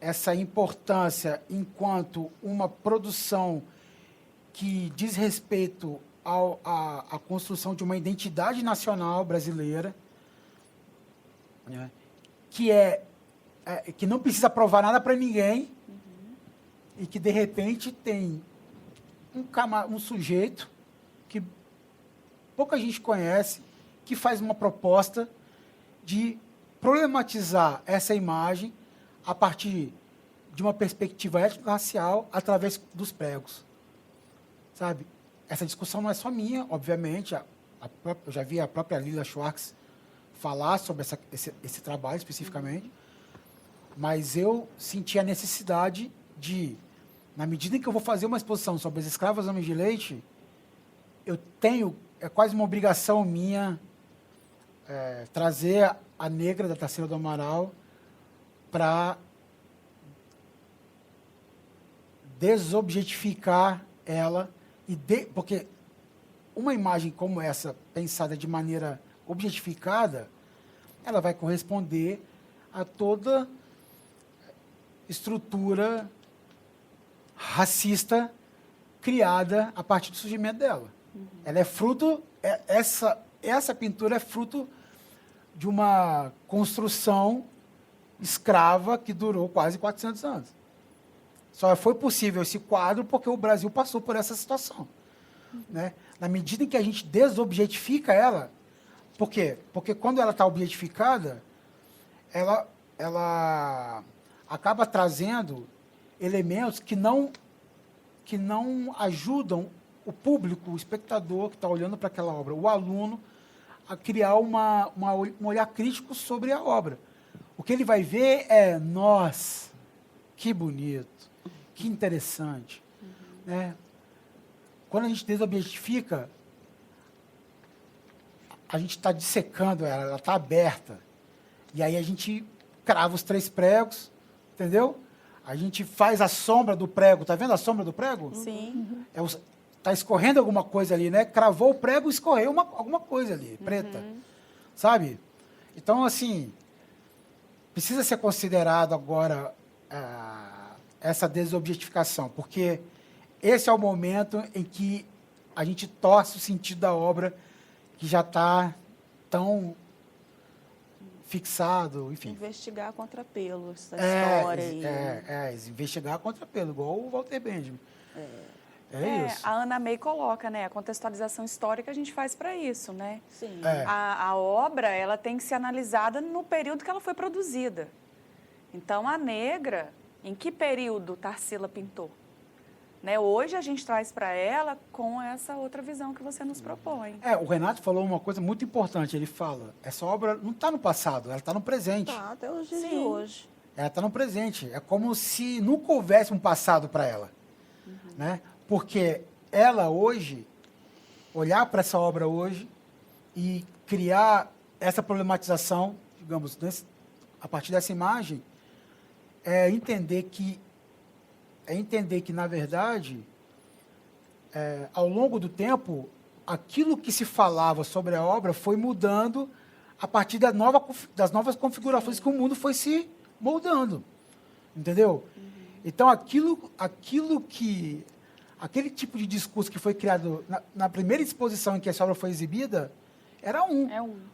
essa importância enquanto uma produção que diz respeito à construção de uma identidade nacional brasileira, né, que não precisa provar nada para ninguém e que, de repente, tem um sujeito que pouca gente conhece, que faz uma proposta de problematizar essa imagem a partir de uma perspectiva étnico-racial através dos pregos. Sabe? Essa discussão não é só minha, obviamente. Eu já vi a própria Lila Schwartz falar sobre esse trabalho especificamente, mas eu senti a necessidade de, na medida em que eu vou fazer uma exposição sobre as escravas homens de leite, é quase uma obrigação minha trazer a negra da Tarsila do Amaral para desobjetificar ela, porque uma imagem como essa, pensada de maneira objetificada, ela vai corresponder a toda estrutura racista criada a partir do surgimento dela. Ela é fruto, essa pintura é fruto de uma construção escrava que durou quase 400 anos. Só foi possível esse quadro porque o Brasil passou por essa situação. Né? Na medida em que a gente desobjetifica ela, por quê? Porque quando ela está objetificada, ela acaba trazendo elementos que não ajudam o público, o espectador que está olhando para aquela obra, o aluno, a criar um olhar crítico sobre a obra. O que ele vai ver é, nossa, que bonito, que interessante. Né? Quando a gente desobjetifica, a gente está dissecando ela está aberta. E aí a gente crava os 3 pregos, entendeu? A gente faz a sombra do prego. Está vendo a sombra do prego? Sim. Está escorrendo alguma coisa ali, né? Cravou o prego, escorreu alguma coisa ali, preta. Sabe? Então, assim, precisa ser considerado agora essa desobjetificação, porque esse é o momento em que a gente torce o sentido da obra que já está tão fixado, enfim. Investigar contrapelo, essa história aí. Investigar contrapelo, igual o Walter Benjamin. Isso. A Ana May coloca, né? A contextualização histórica a gente faz para isso, né? Sim. A obra, ela tem que ser analisada no período que ela foi produzida. Então, a negra, em que período Tarsila pintou? Né? Hoje a gente traz para ela com essa outra visão que você nos propõe. O Renato falou uma coisa muito importante. Ele fala, essa obra não está no passado, ela está no presente. Tá, até os dias de Sim. hoje. Ela está no presente. É como se nunca houvesse um passado para ela. Né? Porque ela hoje, olhar para essa obra hoje e criar essa problematização, digamos, a partir dessa imagem, é entender que na verdade, ao longo do tempo, aquilo que se falava sobre a obra foi mudando a partir das novas configurações que o mundo foi se moldando. Entendeu? Então, aquele tipo de discurso que foi criado na primeira exposição em que essa obra foi exibida, era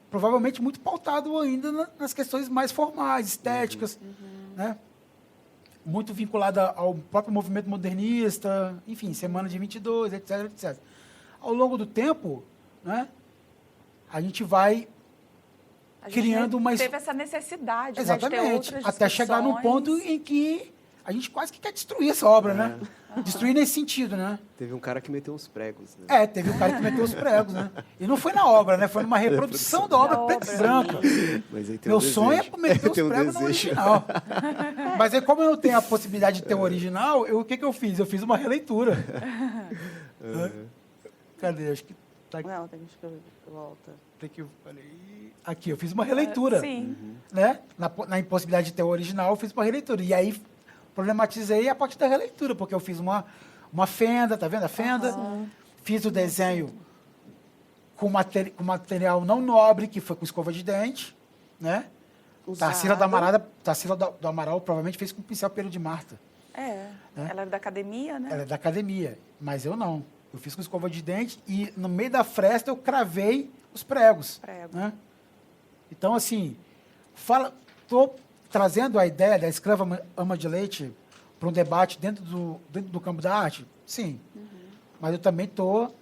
provavelmente muito pautado ainda nas questões mais formais, estéticas, né? Muito vinculada ao próprio movimento modernista, enfim, Semana de 22, etc, etc. Ao longo do tempo, né, a gente vai criando uma... Teve essa necessidade, exatamente, né, de ter outras até chegar num ponto em que a gente quase que quer destruir essa obra, né? Destruir nesse sentido, né? Teve um cara que meteu uns pregos, né? Teve um cara que meteu os pregos, né? E não foi na obra, né? Foi numa reprodução da obra preta e branca. Mas aí tem Meu um sonho é meter os Tem um pregos no desejo. original. Mas aí, como eu não tenho a possibilidade de ter o original, o que eu fiz? Eu fiz uma releitura. Cadê? Acho que tá aqui. Não, tem que escrever. Volta. Tem que... Aqui, eu fiz uma releitura. Sim. Né? Na impossibilidade de ter o original, eu fiz uma releitura. E aí, problematizei a partir da releitura, porque eu fiz uma fenda, tá vendo a fenda? Fiz o desenho com material não nobre, que foi com escova de dente, né? Tarsila do Amaral provavelmente fez com pincel pelo de Marta. Ela era da academia, né? Ela é da academia, mas eu não. Eu fiz com escova de dente e no meio da fresta eu cravei os pregos. Né? Então, assim, estou trazendo a ideia da escrava ama de leite para um debate dentro do campo da arte? Sim. Mas eu também estou...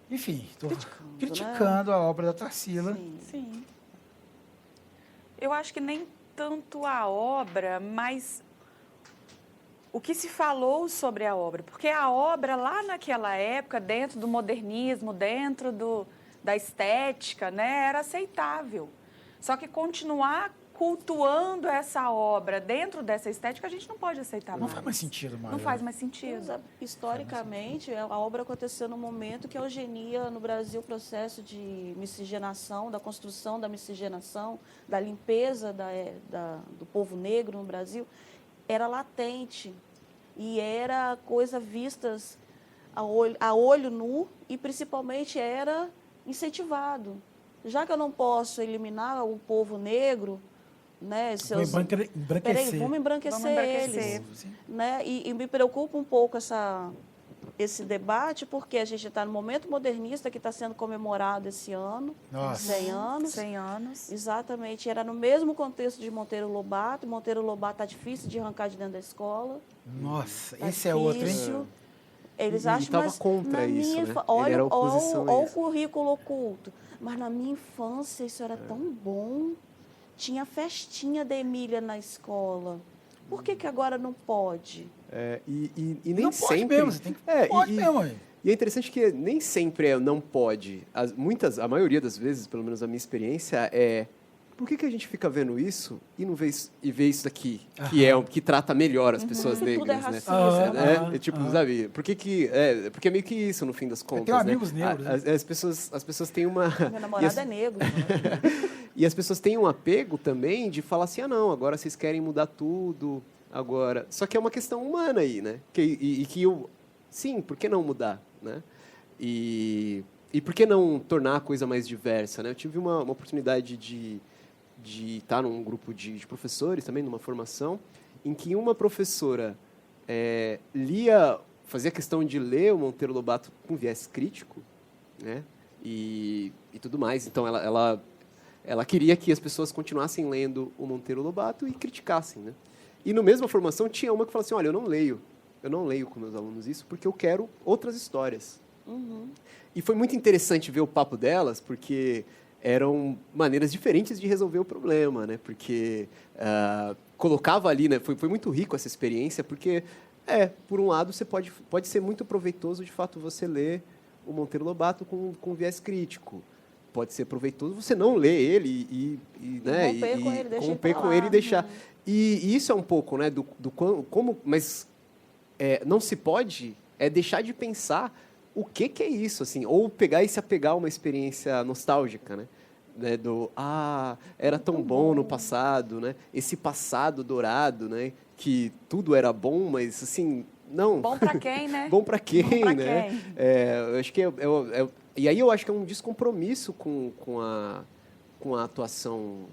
enfim, estou criticando a obra da Tarsila. Sim. Eu acho que nem tanto a obra, mas o que se falou sobre a obra. Porque a obra, lá naquela época, dentro do modernismo, dentro da estética, né, era aceitável. Só que continuar cultuando essa obra dentro dessa estética, a gente não pode aceitar mais. Não faz mais sentido, Maria. Não faz mais sentido. Historicamente, a obra aconteceu no momento que a eugenia no Brasil, o processo de miscigenação, da construção da miscigenação, da limpeza do povo negro no Brasil, era latente e era coisa vistas a olho nu e, principalmente, era incentivado. Já que eu não posso eliminar o povo negro, né, vamos embranquecer eles. Né? E me preocupa um pouco esse debate, porque a gente está no momento modernista que está sendo comemorado esse ano, 100 anos. 100 anos. Exatamente, era no mesmo contexto de Monteiro Lobato. Monteiro Lobato está difícil de arrancar de dentro da escola. Nossa, tá esse é outro, hein? Eles acham, estava mas contra isso, né? Olha o currículo oculto. Mas na minha infância isso era tão bom. Tinha festinha da Emília na escola. Por que agora não pode? E nem não sempre... pode mesmo, você tem que... pode mesmo. E é interessante que nem sempre não pode. A maioria das vezes, pelo menos a minha experiência, por que a gente fica vendo isso e não vê isso daqui, que trata melhor as pessoas negras, tudo é né? racista. Tipo, sabe, porque é meio que isso, no fim das contas, eu tenho né? amigos negros. As pessoas têm uma... Meu namorado é negro. E as pessoas têm um apego também de falar assim, não, agora vocês querem mudar tudo, agora... Só que é uma questão humana aí, né? Sim, por que não mudar, né? E por que não tornar a coisa mais diversa, né? Eu tive uma oportunidade de estar num grupo de professores também, numa formação, em que uma professora fazia questão de ler o Monteiro Lobato com viés crítico, né? E tudo mais. Então, ela queria que as pessoas continuassem lendo o Monteiro Lobato e criticassem, né? E, no mesma formação, tinha uma que falou assim, olha, eu não leio com meus alunos isso porque eu quero outras histórias. E foi muito interessante ver o papo delas, porque eram maneiras diferentes de resolver o problema, né? Porque colocava ali, né? Foi muito rico essa experiência, porque, por um lado, você pode ser muito proveitoso, de fato, você ler o Monteiro Lobato com viés crítico. Pode ser proveitoso você não ler ele e romper com ele e deixar. E isso é um pouco, né? Como, mas não se pode deixar de pensar o que é isso, assim, ou pegar e se apegar a uma experiência nostálgica, né? né, era tão bom no passado, né? Esse passado dourado, né? Que tudo era bom, mas assim, não. Bom para quem, né? Bom para quem, Bom pra né? quem? Eu acho que e aí eu acho que é um descompromisso com a atuação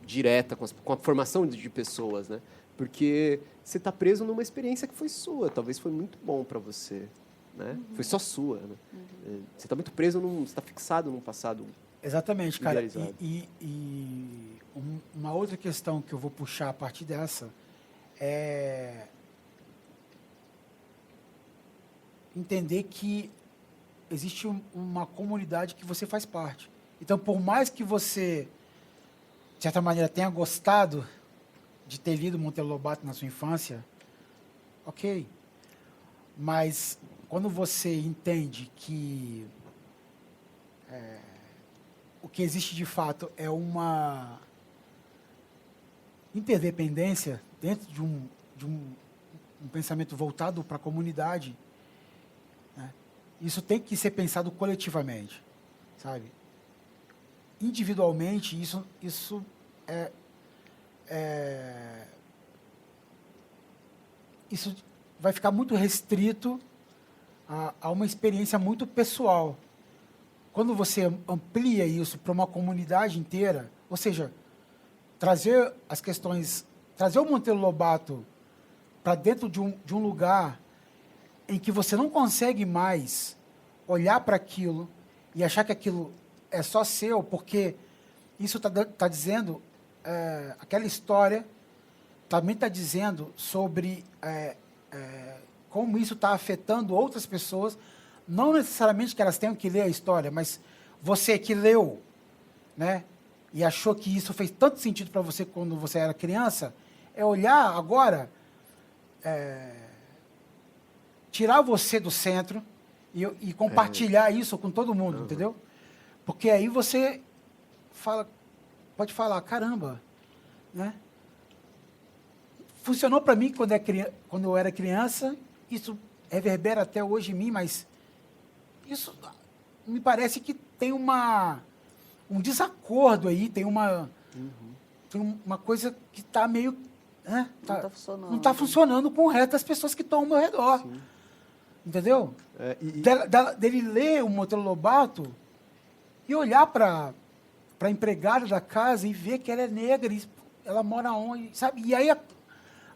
direta, com a formação de pessoas, né? Porque você está preso numa experiência que foi sua, talvez foi muito bom para você, né? Foi só sua, né? Você está muito preso, você está fixado num passado. Exatamente, cara. Idealizado. Uma outra questão que eu vou puxar a partir dessa é entender que existe uma comunidade que você faz parte. Então, por mais que você, de certa maneira, tenha gostado de ter lido Monteiro Lobato na sua infância, ok. Mas quando você entende que o que existe de fato é uma interdependência dentro de um pensamento voltado para a comunidade, né? Isso tem que ser pensado coletivamente, sabe? Individualmente, isso isso vai ficar muito restrito a uma experiência muito pessoal. Quando você amplia isso para uma comunidade inteira, ou seja, trazer as questões, trazer o Monteiro Lobato para dentro de um lugar em que você não consegue mais olhar para aquilo e achar que aquilo é só seu, porque isso está dizendo, aquela história também está dizendo sobre como isso está afetando outras pessoas, não necessariamente que elas tenham que ler a história, mas você que leu, né, e achou que isso fez tanto sentido para você quando você era criança, é olhar agora, tirar você do centro e compartilhar isso com todo mundo, entendeu? Porque aí você pode falar, caramba, né? Funcionou para mim quando eu era criança, isso reverbera até hoje em mim, mas isso me parece que tem um desacordo aí, tem uma coisa que está meio... Né? Não está funcionando. Não está funcionando com o resto das pessoas que estão ao meu redor. Sim. Entendeu? Dele ler o Monteiro Lobato e olhar para a empregada da casa e ver que ela é negra, e ela mora onde, sabe? E aí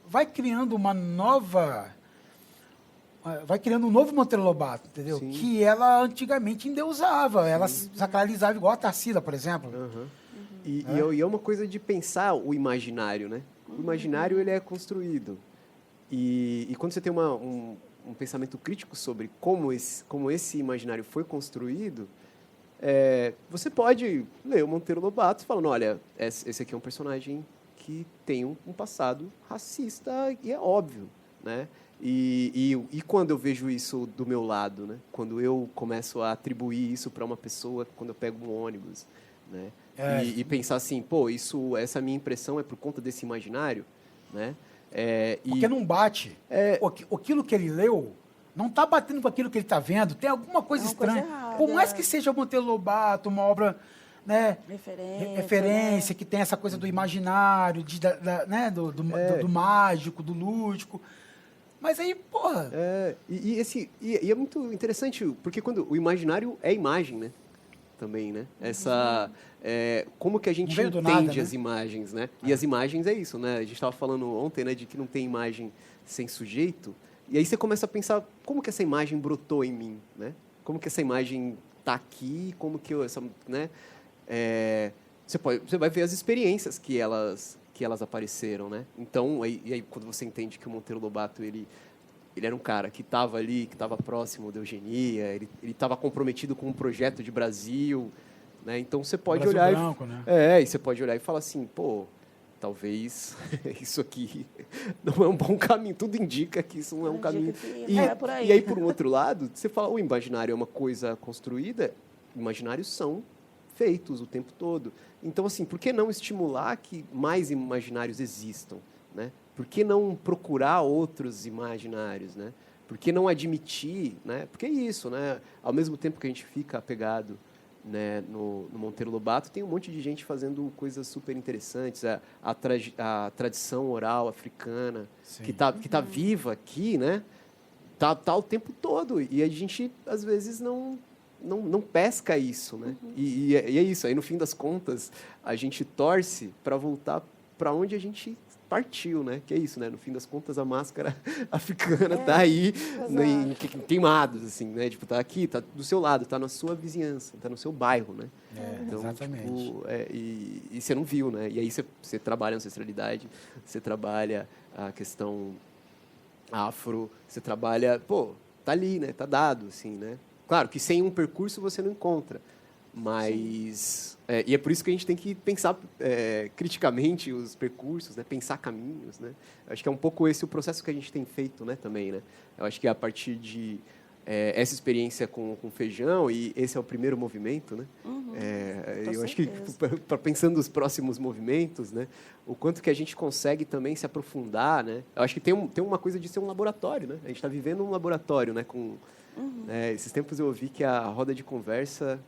vai criando uma nova... Vai criando um novo Monteiro Lobato, entendeu? Sim. Que ela antigamente endeusava, sim, ela sacralizava, igual a Tarsila, por exemplo. E é uma coisa de pensar o imaginário, né? O imaginário, ele é construído. E quando você tem um pensamento crítico sobre como esse imaginário foi construído, você pode ler o Monteiro Lobato falando, olha, esse aqui é um personagem que tem um passado racista, e é óbvio, né? E quando eu vejo isso do meu lado, né? Quando eu começo a atribuir isso para uma pessoa, quando eu pego um ônibus, né? E pensar assim, pô, essa minha impressão é por conta desse imaginário, né? Porque não bate. Aquilo que ele leu não está batendo com aquilo que ele está vendo. Tem alguma coisa estranha. Por mais que seja Monteiro Lobato, uma obra, né, referência, né, que tem essa coisa do imaginário, né, do mágico, do lúdico. Mas aí, porra... E é muito interessante, porque quando o imaginário é imagem, né? Também, né? Como que a gente entende nada, né? as imagens, né? E as imagens é isso, né? A gente estava falando ontem, né, de que não tem imagem sem sujeito. E aí você começa a pensar, como que essa imagem brotou em mim, né? Como que essa imagem está aqui, como que né? Você vai ver as experiências que elas apareceram, né? Então, aí quando você entende que o Monteiro Lobato, ele era um cara que estava ali, que estava próximo da eugenia, ele estava comprometido com um projeto de Brasil, né? Então você pode olhar branco, né? e você pode olhar e falar assim, pô, talvez isso aqui não é um bom caminho. Tudo indica que isso não é um caminho. E aí, por um outro lado, você fala, o imaginário é uma coisa construída, imaginários são feitos o tempo todo. Então, assim, por que não estimular que mais imaginários existam, né? Por que não procurar outros imaginários, né? Por que não admitir, né? Porque é isso, né? Ao mesmo tempo que a gente fica apegado né, no Monteiro Lobato, tem um monte de gente fazendo coisas super interessantes. A tradição oral africana, Sim. que tá viva aqui, né? Tá o tempo todo. E a gente, às vezes, não pesca isso, né? E é isso. Aí, no fim das contas, a gente torce para voltar para onde a gente partiu, né? Que é isso, né? No fim das contas, a máscara africana tá aí, né, queimados, assim, né? Tipo, tá aqui, tá do seu lado, tá na sua vizinhança, tá no seu bairro, né? Então, Exatamente. tipo, e você não viu, né? E aí você trabalha a ancestralidade, você trabalha a questão afro, você trabalha... Pô, tá ali, né? Tá dado, assim, né? Claro que sem um percurso você não encontra, mas... e é por isso que a gente tem que pensar criticamente os percursos, né? Pensar caminhos, né? Eu acho que é um pouco esse o processo que a gente tem feito, né? Também, né? Eu acho que a partir de essa experiência com feijão, e esse é o primeiro movimento, né? Eu acho que, pensando nos próximos movimentos, né? O quanto que a gente consegue também se aprofundar, né? Eu acho que tem uma coisa de ser um laboratório, né? A gente está vivendo um laboratório, né? Esses tempos eu ouvi que a roda de conversa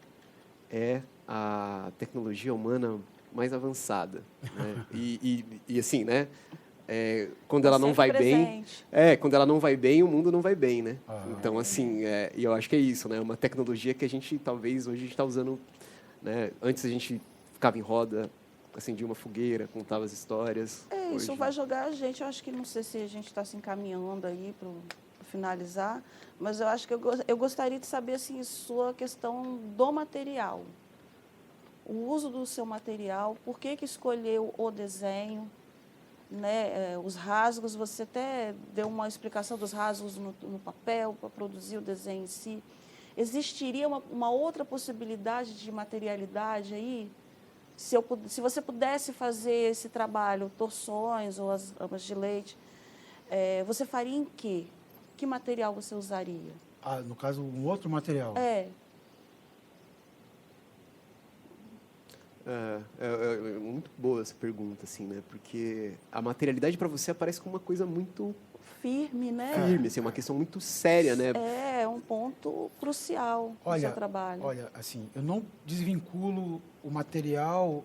é a tecnologia humana mais avançada, né? E assim, né? Quando ela não vai bem, quando ela não vai bem, o mundo não vai bem, né? Então, assim, e eu acho que é isso, né? Uma tecnologia que a gente, talvez, hoje a gente está usando, né? Antes a gente ficava em roda, acendia uma fogueira, contava as histórias. Isso vai jogar a gente, eu acho que, não sei se a gente está se encaminhando aí para finalizar, mas eu acho que eu gostaria de saber, assim, sua questão do material. O uso do seu material, por que escolheu o desenho, né? Os rasgos, você até deu uma explicação dos rasgos no papel para produzir o desenho em si. Existiria uma outra possibilidade de materialidade aí? Se você pudesse fazer esse trabalho, torções ou as amas de leite, você faria em quê? Que material você usaria? No caso, um outro material. É muito boa essa pergunta, assim, né? Porque a materialidade para você aparece como uma coisa muito firme, né? Firme, assim, uma questão muito séria, né? É um ponto crucial do seu trabalho. Olha, assim, eu não desvinculo o material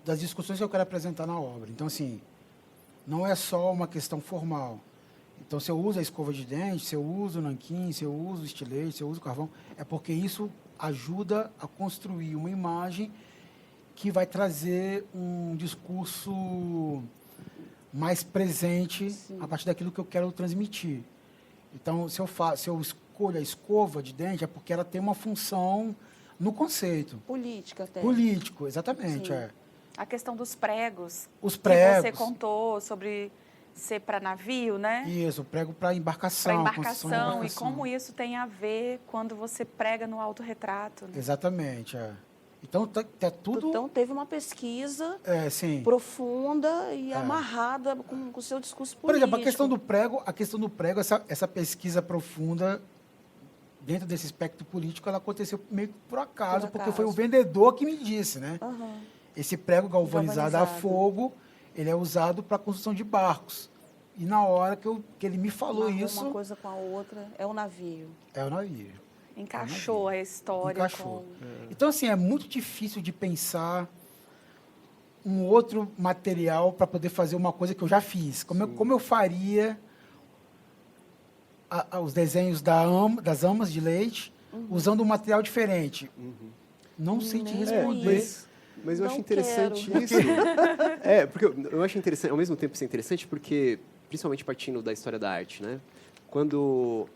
das discussões que eu quero apresentar na obra. Então, assim, não é só uma questão formal. Então, se eu uso a escova de dente, se eu uso o nanquim, se eu uso o estilete, se eu uso o carvão, é porque isso ajuda a construir uma imagem que vai trazer um discurso mais presente a partir daquilo que eu quero transmitir. Então, se eu escolho a escova de dente, é porque ela tem uma função no conceito. Política até. Político, exatamente. A questão dos pregos. Os pregos. Que você contou sobre ser para navio, né? Isso, prego para embarcação. Para embarcação, e como isso tem a ver quando você prega no autorretrato. Né? Exatamente, Então, tudo... Então, teve uma pesquisa sim. profunda e amarrada com o seu discurso político. Por exemplo, a questão do prego, essa pesquisa profunda dentro desse espectro político, ela aconteceu meio que por acaso, porque foi o vendedor que me disse, né? Esse prego galvanizado a fogo, ele é usado para a construção de barcos. E na hora que ele me falou isso... Uma coisa com a outra, é o navio. É o navio. Encaixou a história. Encaixou. Então, assim, é muito difícil de pensar um outro material para poder fazer uma coisa que eu já fiz. Como eu faria os desenhos das amas de leite usando um material diferente? Não sei te responder. Mas eu acho interessante isso. Porque eu acho interessante, ao mesmo tempo isso é interessante, porque, principalmente partindo da história da arte, né? Quando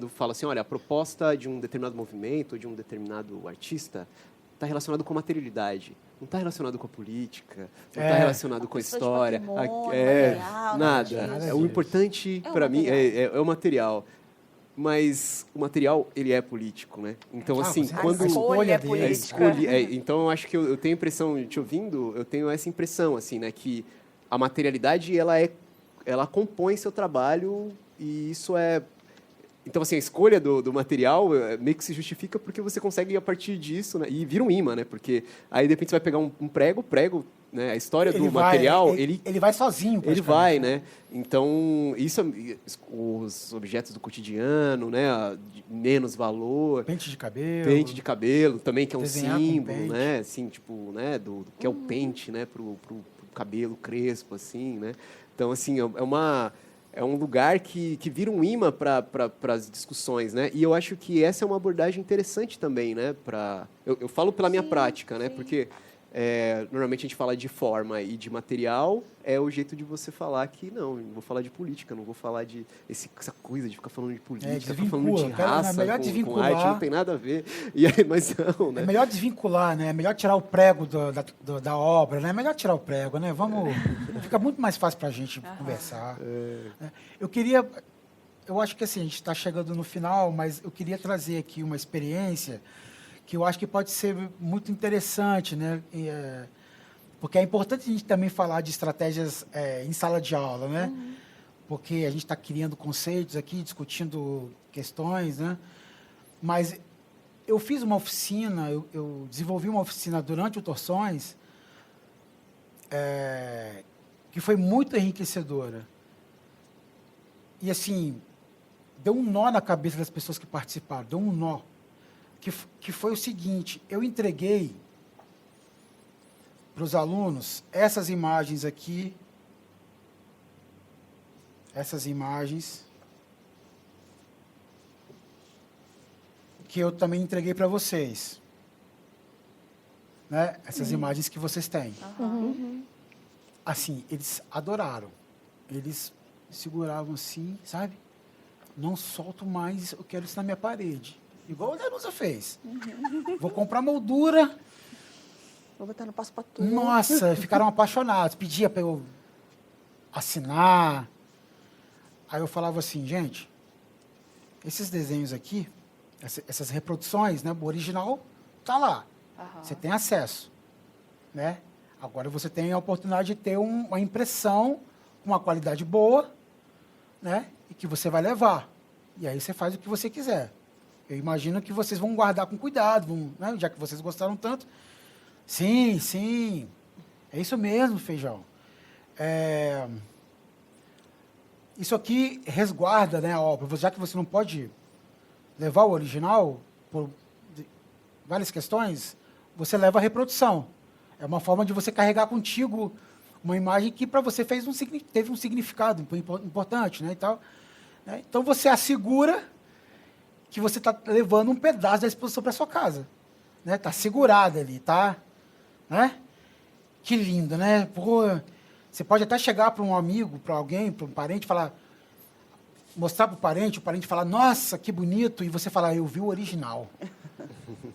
fala assim, olha, a proposta de um determinado movimento, de um determinado artista, está relacionado com a materialidade, não está relacionado com a política, não está relacionado com a história. Nada. O importante, para mim, é o material. Mas o material, ele é político, né? Então, assim, quando... A escolha é política. Então, eu acho que eu tenho a impressão, te ouvindo, eu tenho essa impressão, assim, né? Que a materialidade, ela compõe seu trabalho e isso Então, assim, a escolha do material meio que se justifica porque você consegue, a partir disso, né, e vira um imã, né? Porque aí, de repente, você vai pegar um prego, né? A história do material, ele vai sozinho, ele vai, né? Então, isso, os objetos do cotidiano, né? De menos valor. Pente de cabelo Também, que é um desenhar com símbolo, pente. né? Assim, tipo, né? Do que é o pente, né? Pro cabelo crespo, assim, né? Então, assim, é um lugar que vira um imã para as discussões, né? E eu acho que essa é uma abordagem interessante também, né? Eu falo pela minha prática, né? sim. Porque normalmente a gente fala de forma e de material, é o jeito de você falar que não vou falar de política, não vou falar de essa coisa de ficar falando de política, ficar falando de raça, melhor com desvincular. arte, não tem nada a ver. E aí, mas não, né? É melhor desvincular, né? É melhor tirar o prego da obra, né? É melhor tirar o prego, né? Fica muito mais fácil para a gente conversar. Né? Eu acho que assim, a gente está chegando no final, mas eu queria trazer aqui uma experiência que eu acho que pode ser muito interessante, né? Porque é importante a gente também falar de estratégias em sala de aula, né? Porque a gente está criando conceitos aqui, discutindo questões, né? Mas eu fiz uma oficina, eu desenvolvi uma oficina durante o Torções, que foi muito enriquecedora. E, assim, deu um nó na cabeça das pessoas que participaram, deu um nó. Que foi o seguinte, eu entreguei para os alunos essas imagens aqui, que eu também entreguei para vocês. Né? Essas imagens que vocês têm. Assim, eles adoraram. Eles seguravam assim, sabe? Não solto mais, eu quero isso na minha parede. Igual a Danusa fez. Vou comprar moldura. Vou botar no passo para tudo. Nossa, ficaram apaixonados. Pedia para eu assinar. Aí eu falava assim, gente, esses desenhos aqui, essas reproduções, né? O original tá lá. Você tem acesso. Né? Agora você tem a oportunidade de ter uma impressão com uma qualidade boa, né? E que você vai levar. E aí você faz o que você quiser. Eu imagino que vocês vão guardar com cuidado, né? Já que vocês gostaram tanto. Sim, sim. É isso mesmo, Feijão. Isso aqui resguarda, né, a obra. Já que você não pode levar o original, por várias questões, você leva a reprodução. É uma forma de você carregar contigo uma imagem que para você teve um significado importante, né, e tal. Então você assegura que você está levando um pedaço da exposição para sua casa, né? Está segurada ali, tá? Né? Que lindo, né? Pô, você pode até chegar para um amigo, para alguém, para um parente, mostrar para o parente falar, nossa, que bonito, e você falar, eu vi o original.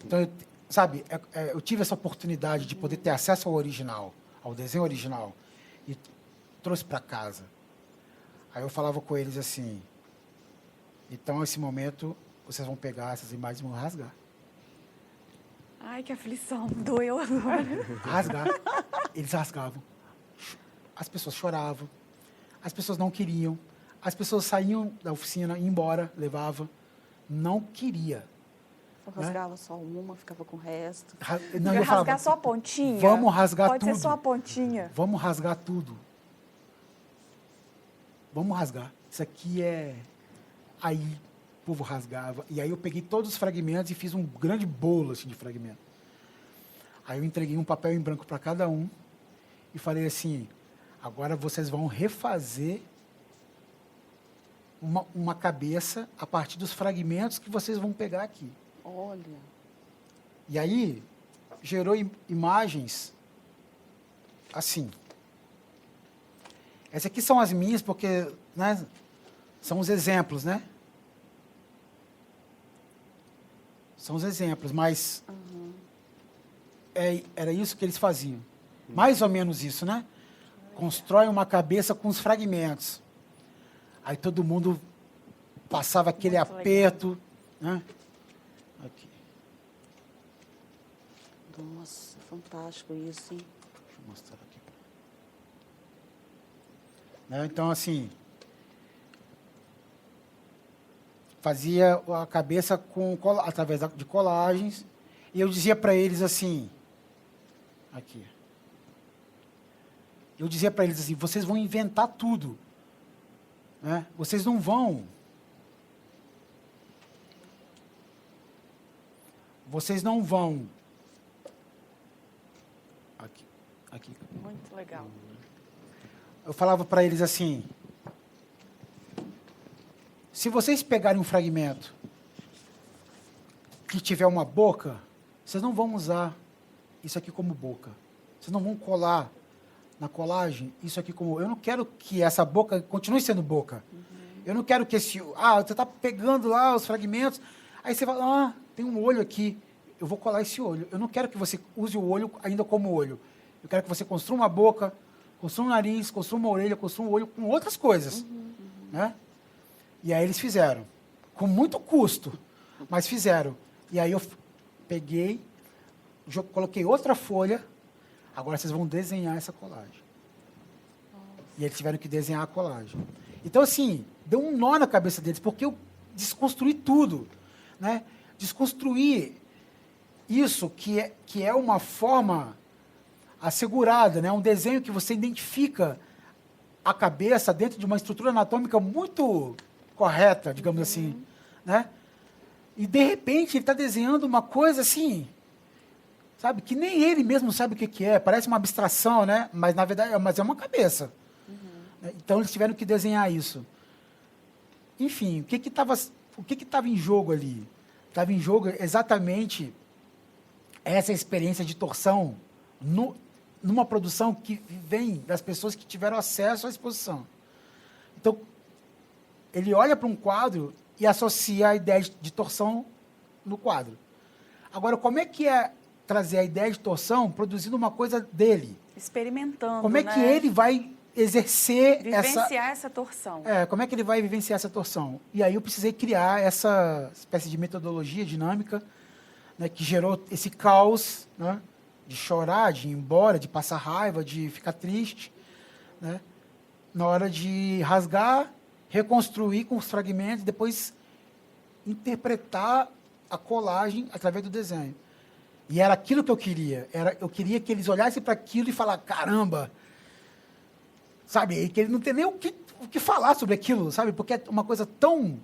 Então, sabe, eu tive essa oportunidade de poder ter acesso ao original, ao desenho original, e trouxe para casa. Aí eu falava com eles assim, então, nesse momento, vocês vão pegar essas imagens e vão rasgar. Ai, que aflição. Doeu agora. Rasgar. Eles rasgavam. As pessoas choravam. As pessoas não queriam. As pessoas saíam da oficina, iam embora, levavam. Não queria. Eu rasgava só uma, ficava com o resto. Não, Vai eu falava, rasgar só a pontinha? vamos rasgar Pode tudo. ser só a pontinha. Vamos rasgar tudo. Vamos rasgar. Isso aqui é... Aí o povo rasgava. E aí eu peguei todos os fragmentos e fiz um grande bolo assim, de fragmentos. Aí eu entreguei um papel em branco para cada um e falei assim, agora vocês vão refazer uma cabeça a partir dos fragmentos que vocês vão pegar aqui. Olha. E aí gerou imagens assim. Essas aqui são as minhas, porque, né, são os exemplos, né? São os exemplos, mas era isso que eles faziam. Mais ou menos isso, né? Constrói uma cabeça com os fragmentos. Aí todo mundo passava aquele Muito aperto, né? Aqui. Nossa, fantástico isso, hein? Deixa eu mostrar aqui. Né? Então, assim... fazia a cabeça através de colagens, e eu dizia para eles assim, aqui, eu dizia para eles assim, vocês vão inventar tudo, né? Vocês não vão aqui. Muito legal. Eu falava para eles assim, se vocês pegarem um fragmento que tiver uma boca, vocês não vão usar isso aqui como boca. Vocês não vão colar na colagem isso aqui como... Eu não quero que essa boca continue sendo boca. Eu não quero que esse... você está pegando lá os fragmentos, aí você fala, tem um olho aqui, eu vou colar esse olho. Eu não quero que você use o olho ainda como olho. Eu quero que você construa uma boca, construa um nariz, construa uma orelha, construa um olho com outras coisas. Né? E aí eles fizeram. Com muito custo, mas fizeram. E aí eu peguei, coloquei outra folha, agora vocês vão desenhar essa colagem. E eles tiveram que desenhar a colagem. Então, assim, deu um nó na cabeça deles, porque eu desconstruí tudo. Né? Desconstruir isso que é uma forma assegurada, né? Um desenho que você identifica a cabeça dentro de uma estrutura anatômica muito correta, digamos assim. Né? E, de repente, ele está desenhando uma coisa assim, sabe, que nem ele mesmo sabe o que é. Parece uma abstração, né? Mas, na verdade, é uma cabeça. Então, eles tiveram que desenhar isso. Enfim, o que estava em jogo ali? Estava em jogo exatamente essa experiência de torção numa produção que vem das pessoas que tiveram acesso à exposição. Então, ele olha para um quadro e associa a ideia de torção no quadro. Agora, como é que é trazer a ideia de torção produzindo uma coisa dele? Experimentando, como é que ele vai exercer vivenciar essa torção. Como é que ele vai vivenciar essa torção? E aí eu precisei criar essa espécie de metodologia dinâmica, né, que gerou esse caos, né, de chorar, de ir embora, de passar raiva, de ficar triste, né, na hora de rasgar, reconstruir com os fragmentos, depois interpretar a colagem através do desenho. E era aquilo que eu queria. Eu queria que eles olhassem para aquilo e falassem, caramba, sabe? Que ele não tem nem o que falar sobre aquilo, sabe? Porque é uma coisa tão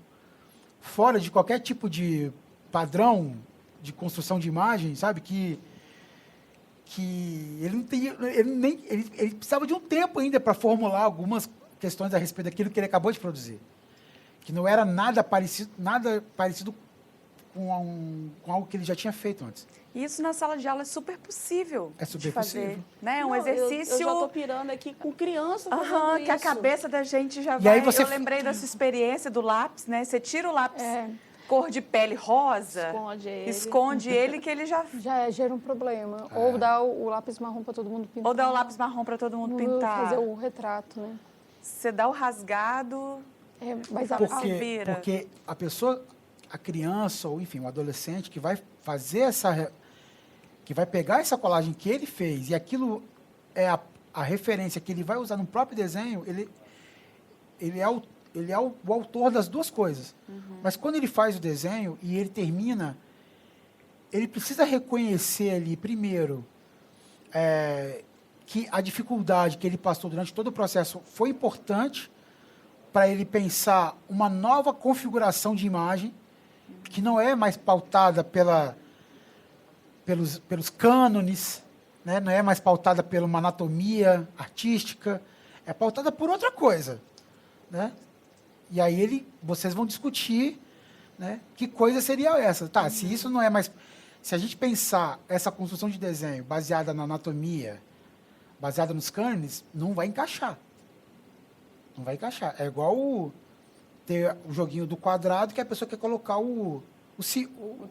fora de qualquer tipo de padrão de construção de imagem, sabe? Que ele não tem, ele precisava de um tempo ainda para formular algumas questões a respeito daquilo que ele acabou de produzir, que não era nada parecido com algo que ele já tinha feito antes. Isso na sala de aula é super possível. É super de fazer, possível. Né? Não, Um exercício. Eu já estou pirando aqui com criança fazendo isso. Que a cabeça da gente já E vai. aí você... Eu lembrei da sua experiência do lápis, né? Você tira o lápis cor de pele rosa, esconde ele que ele já gera um problema. Ou dá o lápis marrom para todo mundo pintar. Ou dá o lápis marrom para todo mundo pintar. Fazer o retrato, né? Você dá o rasgado. Mas porque a pessoa, a criança, ou enfim, o adolescente que vai fazer que vai pegar essa colagem que ele fez e aquilo é a referência que ele vai usar no próprio desenho, ele é o autor das duas coisas. Mas quando ele faz o desenho e ele termina, ele precisa reconhecer ali, primeiro, que a dificuldade que ele passou durante todo o processo foi importante para ele pensar uma nova configuração de imagem, que não é mais pautada pelos cânones, né? Não é mais pautada por uma anatomia artística, é pautada por outra coisa. Né? E aí vocês vão discutir, né, que coisa seria essa. Tá, se isso não é mais... Se a gente pensar essa construção de desenho baseada na anatomia, baseada nos cânones, não vai encaixar. Não vai encaixar. É igual ter o joguinho do quadrado que a pessoa quer colocar o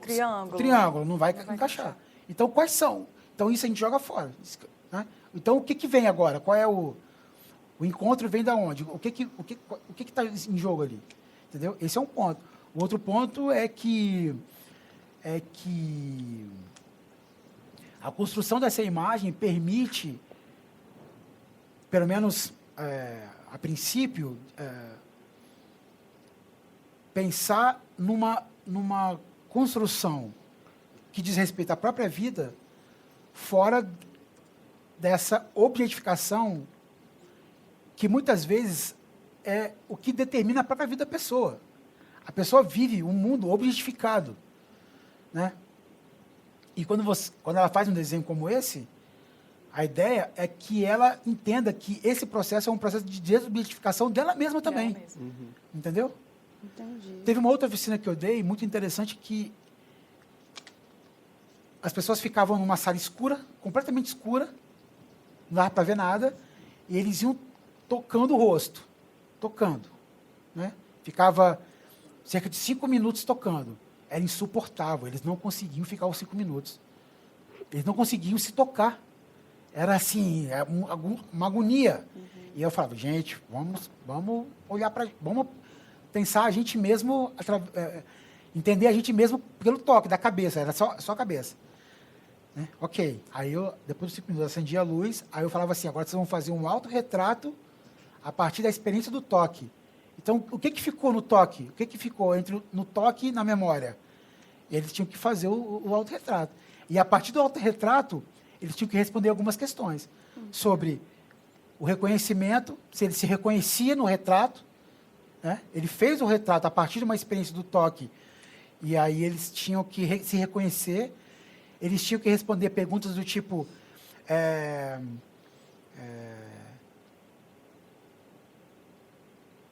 triângulo. O triângulo, não vai encaixar. Então, quais são? Então, isso a gente joga fora. Né? Então, o que vem agora? Qual é o encontro vem da onde? O que está em jogo ali? Entendeu? Esse é um ponto. O outro ponto é que a construção dessa imagem permite, pelo menos a princípio, pensar numa construção que diz respeito à própria vida fora dessa objetificação que muitas vezes é o que determina a própria vida da pessoa. A pessoa vive um mundo objetificado, né? E quando ela faz um desenho como esse, a ideia é que ela entenda que esse processo é um processo de desobjetificação dela mesma também. Dela mesma. Entendeu? Entendi. Teve uma outra oficina que eu dei, muito interessante, que as pessoas ficavam numa sala escura, completamente escura, não dava para ver nada, e eles iam tocando o rosto, tocando, né? Ficava cerca de 5 minutos tocando. Era insuportável, eles não conseguiam ficar os 5 minutos. Eles não conseguiam se tocar. Era assim, uma agonia. E eu falava, gente, vamos olhar para... Vamos pensar a gente mesmo, entender a gente mesmo pelo toque da cabeça, era só a cabeça. Né? Ok. Aí eu, depois dos 5 minutos, acendia a luz, aí eu falava assim, agora vocês vão fazer um autorretrato a partir da experiência do toque. Então, o que ficou no toque? O que ficou no toque e na memória? E eles tinham que fazer o autorretrato. E a partir do autorretrato, eles tinham que responder algumas questões sobre o reconhecimento, se ele se reconhecia no retrato, né? Ele fez o retrato a partir de uma experiência do toque, e aí eles tinham que se reconhecer, eles tinham que responder perguntas do tipo...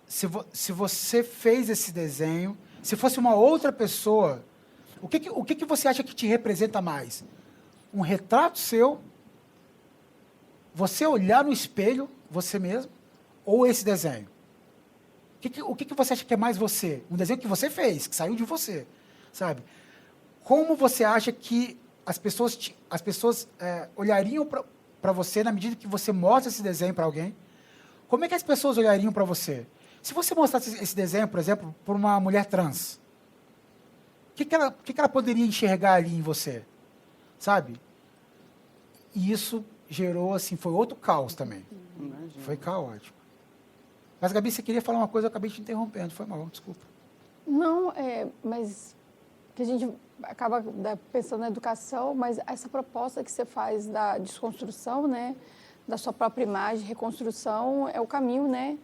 se você fez esse desenho, se fosse uma outra pessoa, o que você acha que te representa mais? Um retrato seu, você olhar no espelho, você mesmo, ou esse desenho? O que você acha que é mais você? Um desenho que você fez, que saiu de você, sabe? Como você acha que as pessoas olhariam para você na medida que você mostra esse desenho para alguém? Como é que as pessoas olhariam para você? Se você mostrasse esse desenho, por exemplo, para uma mulher trans, o que ela poderia enxergar ali em você? Sabe? E isso gerou, assim, foi outro caos também. Imagina. Foi caótico. Mas, Gabi, você queria falar uma coisa, eu acabei te interrompendo. Foi mal, desculpa. Não, mas que a gente acaba pensando na educação, mas essa proposta que você faz da desconstrução, né, da sua própria imagem, reconstrução, é o caminho, né,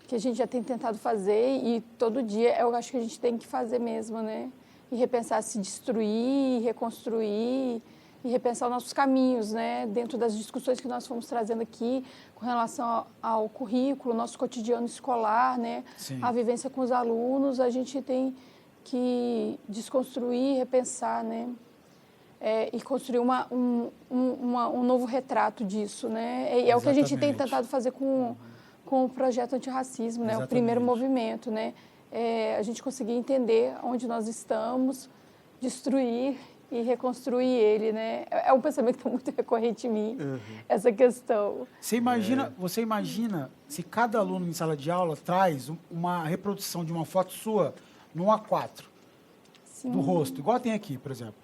que a gente já tem tentado fazer e todo dia eu acho que a gente tem que fazer mesmo, né, e repensar, se destruir, reconstruir e repensar os nossos caminhos, né, dentro das discussões que nós fomos trazendo aqui com relação ao currículo, nosso cotidiano escolar, né, Sim. a vivência com os alunos, a gente tem que desconstruir, repensar, né, e construir um novo retrato disso, né, e é o que a gente tem tentado fazer com o projeto antirracismo, né, o primeiro movimento, né, a gente conseguir entender onde nós estamos, destruir e reconstruir ele, né? É um pensamento que está muito recorrente em mim, essa questão. Você imagina se cada aluno em sala de aula traz uma reprodução de uma foto sua no A4, Sim. do rosto, igual tem aqui, por exemplo.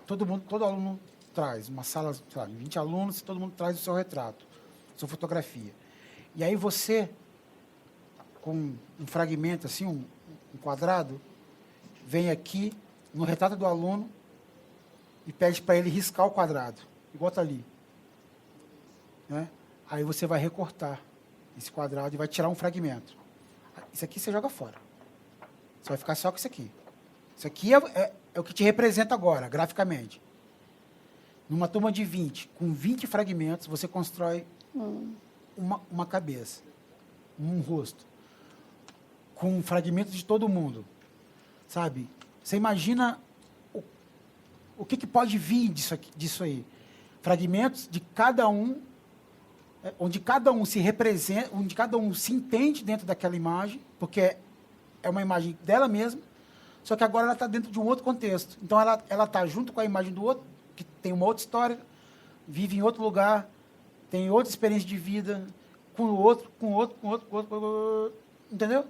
Todo aluno traz uma sala, sei lá, 20 alunos, todo mundo traz o seu retrato, sua fotografia. E aí você, com um fragmento assim, um quadrado, vem aqui no retrato do aluno e pede para ele riscar o quadrado, igual está ali. Né? Aí você vai recortar esse quadrado e vai tirar um fragmento. Isso aqui você joga fora. Você vai ficar só com isso aqui. Isso aqui é o que te representa agora, graficamente. Numa turma de 20, com 20 fragmentos, você constrói uma cabeça, um rosto, com fragmentos de todo mundo. Sabe? Você imagina o que pode vir disso aí? Fragmentos de cada um, onde cada um se representa, onde cada um se entende dentro daquela imagem, porque é uma imagem dela mesma, só que agora ela está dentro de um outro contexto. Então, ela está junto com a imagem do outro, que tem uma outra história, vive em outro lugar, tem outra experiência de vida, com o outro, entendeu?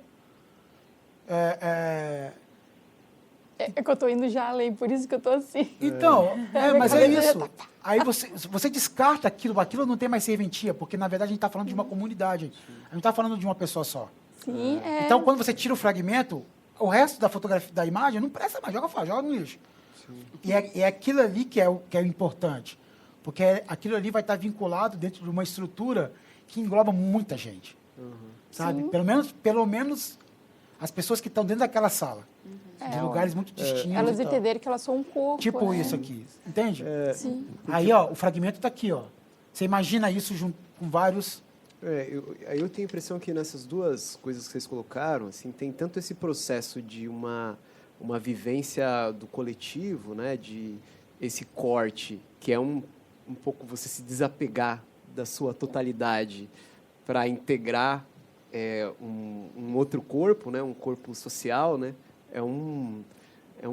É que eu estou indo já além, por isso que eu estou assim. Então, mas é isso. Aí você descarta aquilo não tem mais serventia, porque, na verdade, a gente está falando de uma comunidade. A gente não está falando de uma pessoa só. Sim, Então, quando você tira o fragmento, o resto da fotografia, da imagem, não presta mais, joga fora, joga no lixo. E é aquilo ali que é o importante. Porque aquilo ali vai estar vinculado dentro de uma estrutura que engloba muita gente. Sabe? Pelo menos as pessoas que estão dentro daquela sala. De lugares muito distintos. Elas e tal. entenderem que elas são um corpo. Tipo né? isso aqui. Entende? Sim. Aí, ó, o fragmento está aqui, ó. Você imagina isso junto com vários... Eu tenho a impressão que nessas duas coisas que vocês colocaram, assim, tem tanto esse processo de uma vivência do coletivo, né, de esse corte, que é um pouco você se desapegar da sua totalidade para integrar um outro corpo, né, um corpo social, né, é um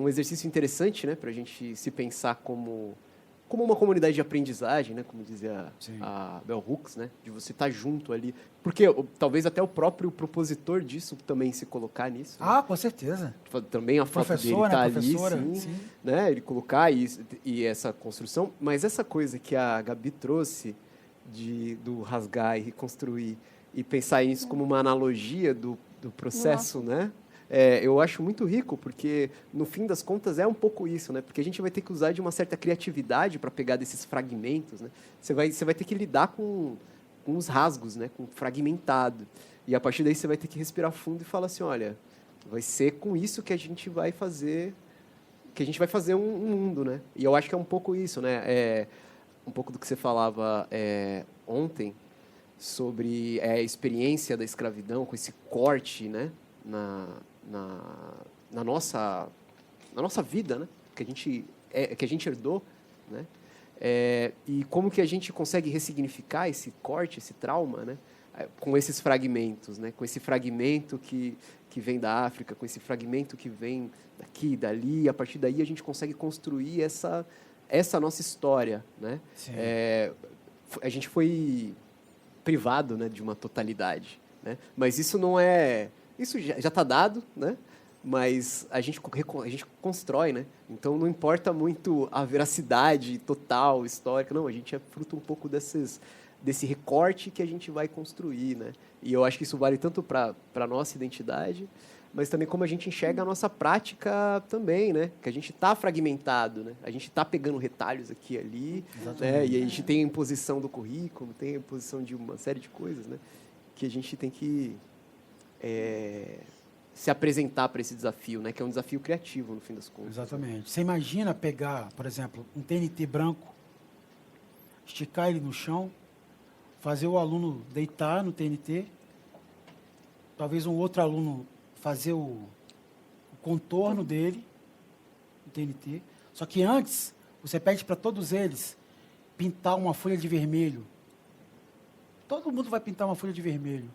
exercício interessante, né, para a gente se pensar como uma comunidade de aprendizagem, né, como dizia a Bell Hooks, né, de você estar junto ali, porque talvez até o próprio propositor disso também se colocar nisso. Ah, com certeza. Né? Também a foto dele está ali, sim, né, ele colocar e essa construção, mas essa coisa que a Gabi trouxe do rasgar e reconstruir e pensar isso como uma analogia do processo, né? Eu acho muito rico, porque, no fim das contas, é um pouco isso, né? Porque a gente vai ter que usar de uma certa criatividade para pegar desses fragmentos, né? Você vai ter que lidar com os rasgos, né? Com fragmentado. E, a partir daí, você vai ter que respirar fundo e falar assim, olha, vai ser com isso que a gente vai fazer um mundo, né? E eu acho que é um pouco isso, né? Um pouco do que você falava ontem sobre a experiência da escravidão, com esse corte, né? Na nossa vida, né? Que a gente herdou, né? E como que a gente consegue ressignificar esse corte, esse trauma, né? Com esses fragmentos, né? Com esse fragmento que vem da África, com esse fragmento que vem daqui, dali, e a partir daí a gente consegue construir essa nossa história, né? A gente foi privado, né, de uma totalidade, né? Mas isso não é... Isso já está dado, né? Mas a gente constrói, né? Então, não importa muito a veracidade total, histórica. Não, a gente é fruto um pouco desse recorte que a gente vai construir, né? E eu acho que isso vale tanto para a nossa identidade, mas também como a gente enxerga a nossa prática também, né? Que a gente está fragmentado, né? A gente está pegando retalhos aqui e ali, né? E a gente tem a imposição do currículo, tem a imposição de uma série de coisas, né? Que a gente tem que... se apresentar para esse desafio, né? Que é um desafio criativo, no fim das contas. Exatamente. Você imagina pegar, por exemplo, um TNT branco, esticar ele no chão, fazer o aluno deitar no TNT, talvez um outro aluno fazer o contorno dele, no TNT. Só que antes, você pede para todos eles pintar uma folha de vermelho. Todo mundo vai pintar uma folha de vermelho.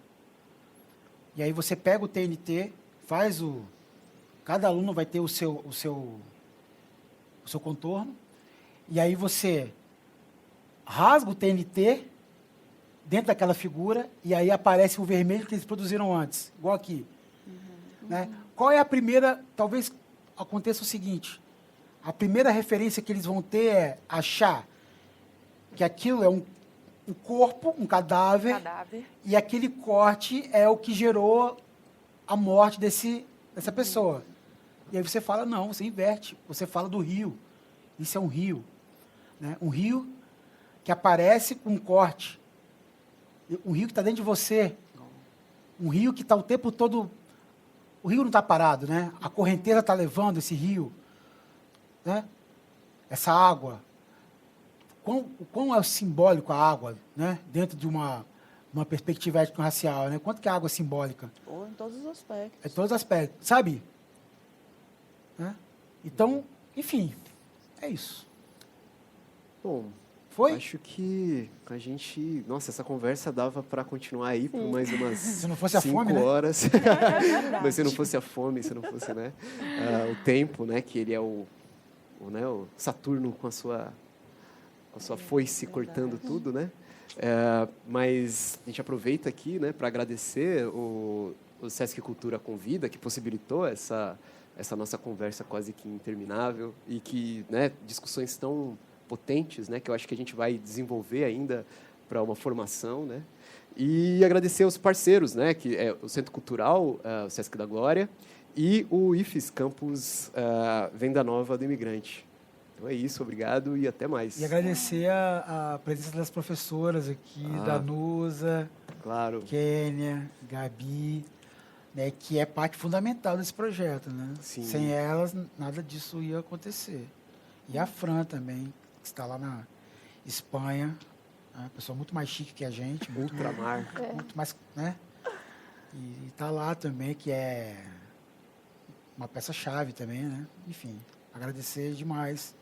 E aí você pega o TNT, cada aluno vai ter o seu contorno, e aí você rasga o TNT dentro daquela figura, e aí aparece o vermelho que eles produziram antes, igual aqui. Né? Qual é a primeira... Talvez aconteça o seguinte, a primeira referência que eles vão ter é achar que aquilo é um corpo, um cadáver, e aquele corte é o que gerou a morte dessa pessoa. E aí você fala, não, você inverte, você fala do rio. Isso é um rio. Né? Um rio que aparece com um corte. Um rio que está dentro de você. Um rio que está o tempo todo... O rio não está parado, né? A correnteza está levando esse rio. Né? Essa água. O quão é simbólico a água, né? Dentro de uma perspectiva étnico-racial, né? Quanto que a água é simbólica? Ou em todos os aspectos. Em todos os aspectos, sabe? Né? Então, enfim, é isso. Bom, foi? Acho que a gente... Nossa, essa conversa dava para continuar aí por mais umas se não fosse 5 a fome, horas. Né? Mas se não fosse a fome, se não fosse, né, o tempo, né? Que ele é o Saturno com a sua foice cortando tudo, né? Mas a gente aproveita aqui, né, para agradecer o Sesc Cultura Convida, que possibilitou essa nossa conversa quase que interminável e que, né, discussões tão potentes, né, que eu acho que a gente vai desenvolver ainda para uma formação, né? E agradecer aos parceiros, né, que é o Centro Cultural, o Sesc da Glória, e o IFES, Campus Venda Nova do Imigrante. Então é isso, obrigado e até mais. E agradecer a presença das professoras aqui, Danusa, Claro. Kênia, Gabi, né, que é parte fundamental desse projeto, né? Sim. Sem elas, nada disso ia acontecer. E a Fran também, que está lá na Espanha, uma pessoa muito mais chique que a gente, Ultramar. muito mais, né? E está lá também, que é uma peça-chave também, né? Enfim, agradecer demais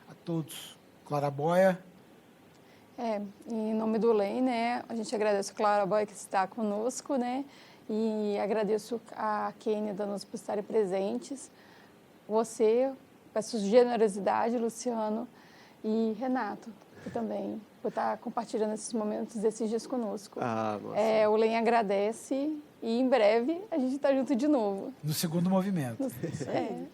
a todos. Clara Boia. Em nome do LEM, né, a gente agradece a Clara Boia que está conosco, né, e agradeço a Kênia e a Danusa por estarem presentes, você, a sua generosidade, Luciano, e Renato, que também por estar compartilhando esses momentos, esses dias conosco. Nossa. O LEM agradece e em breve a gente está junto de novo. No segundo movimento. É.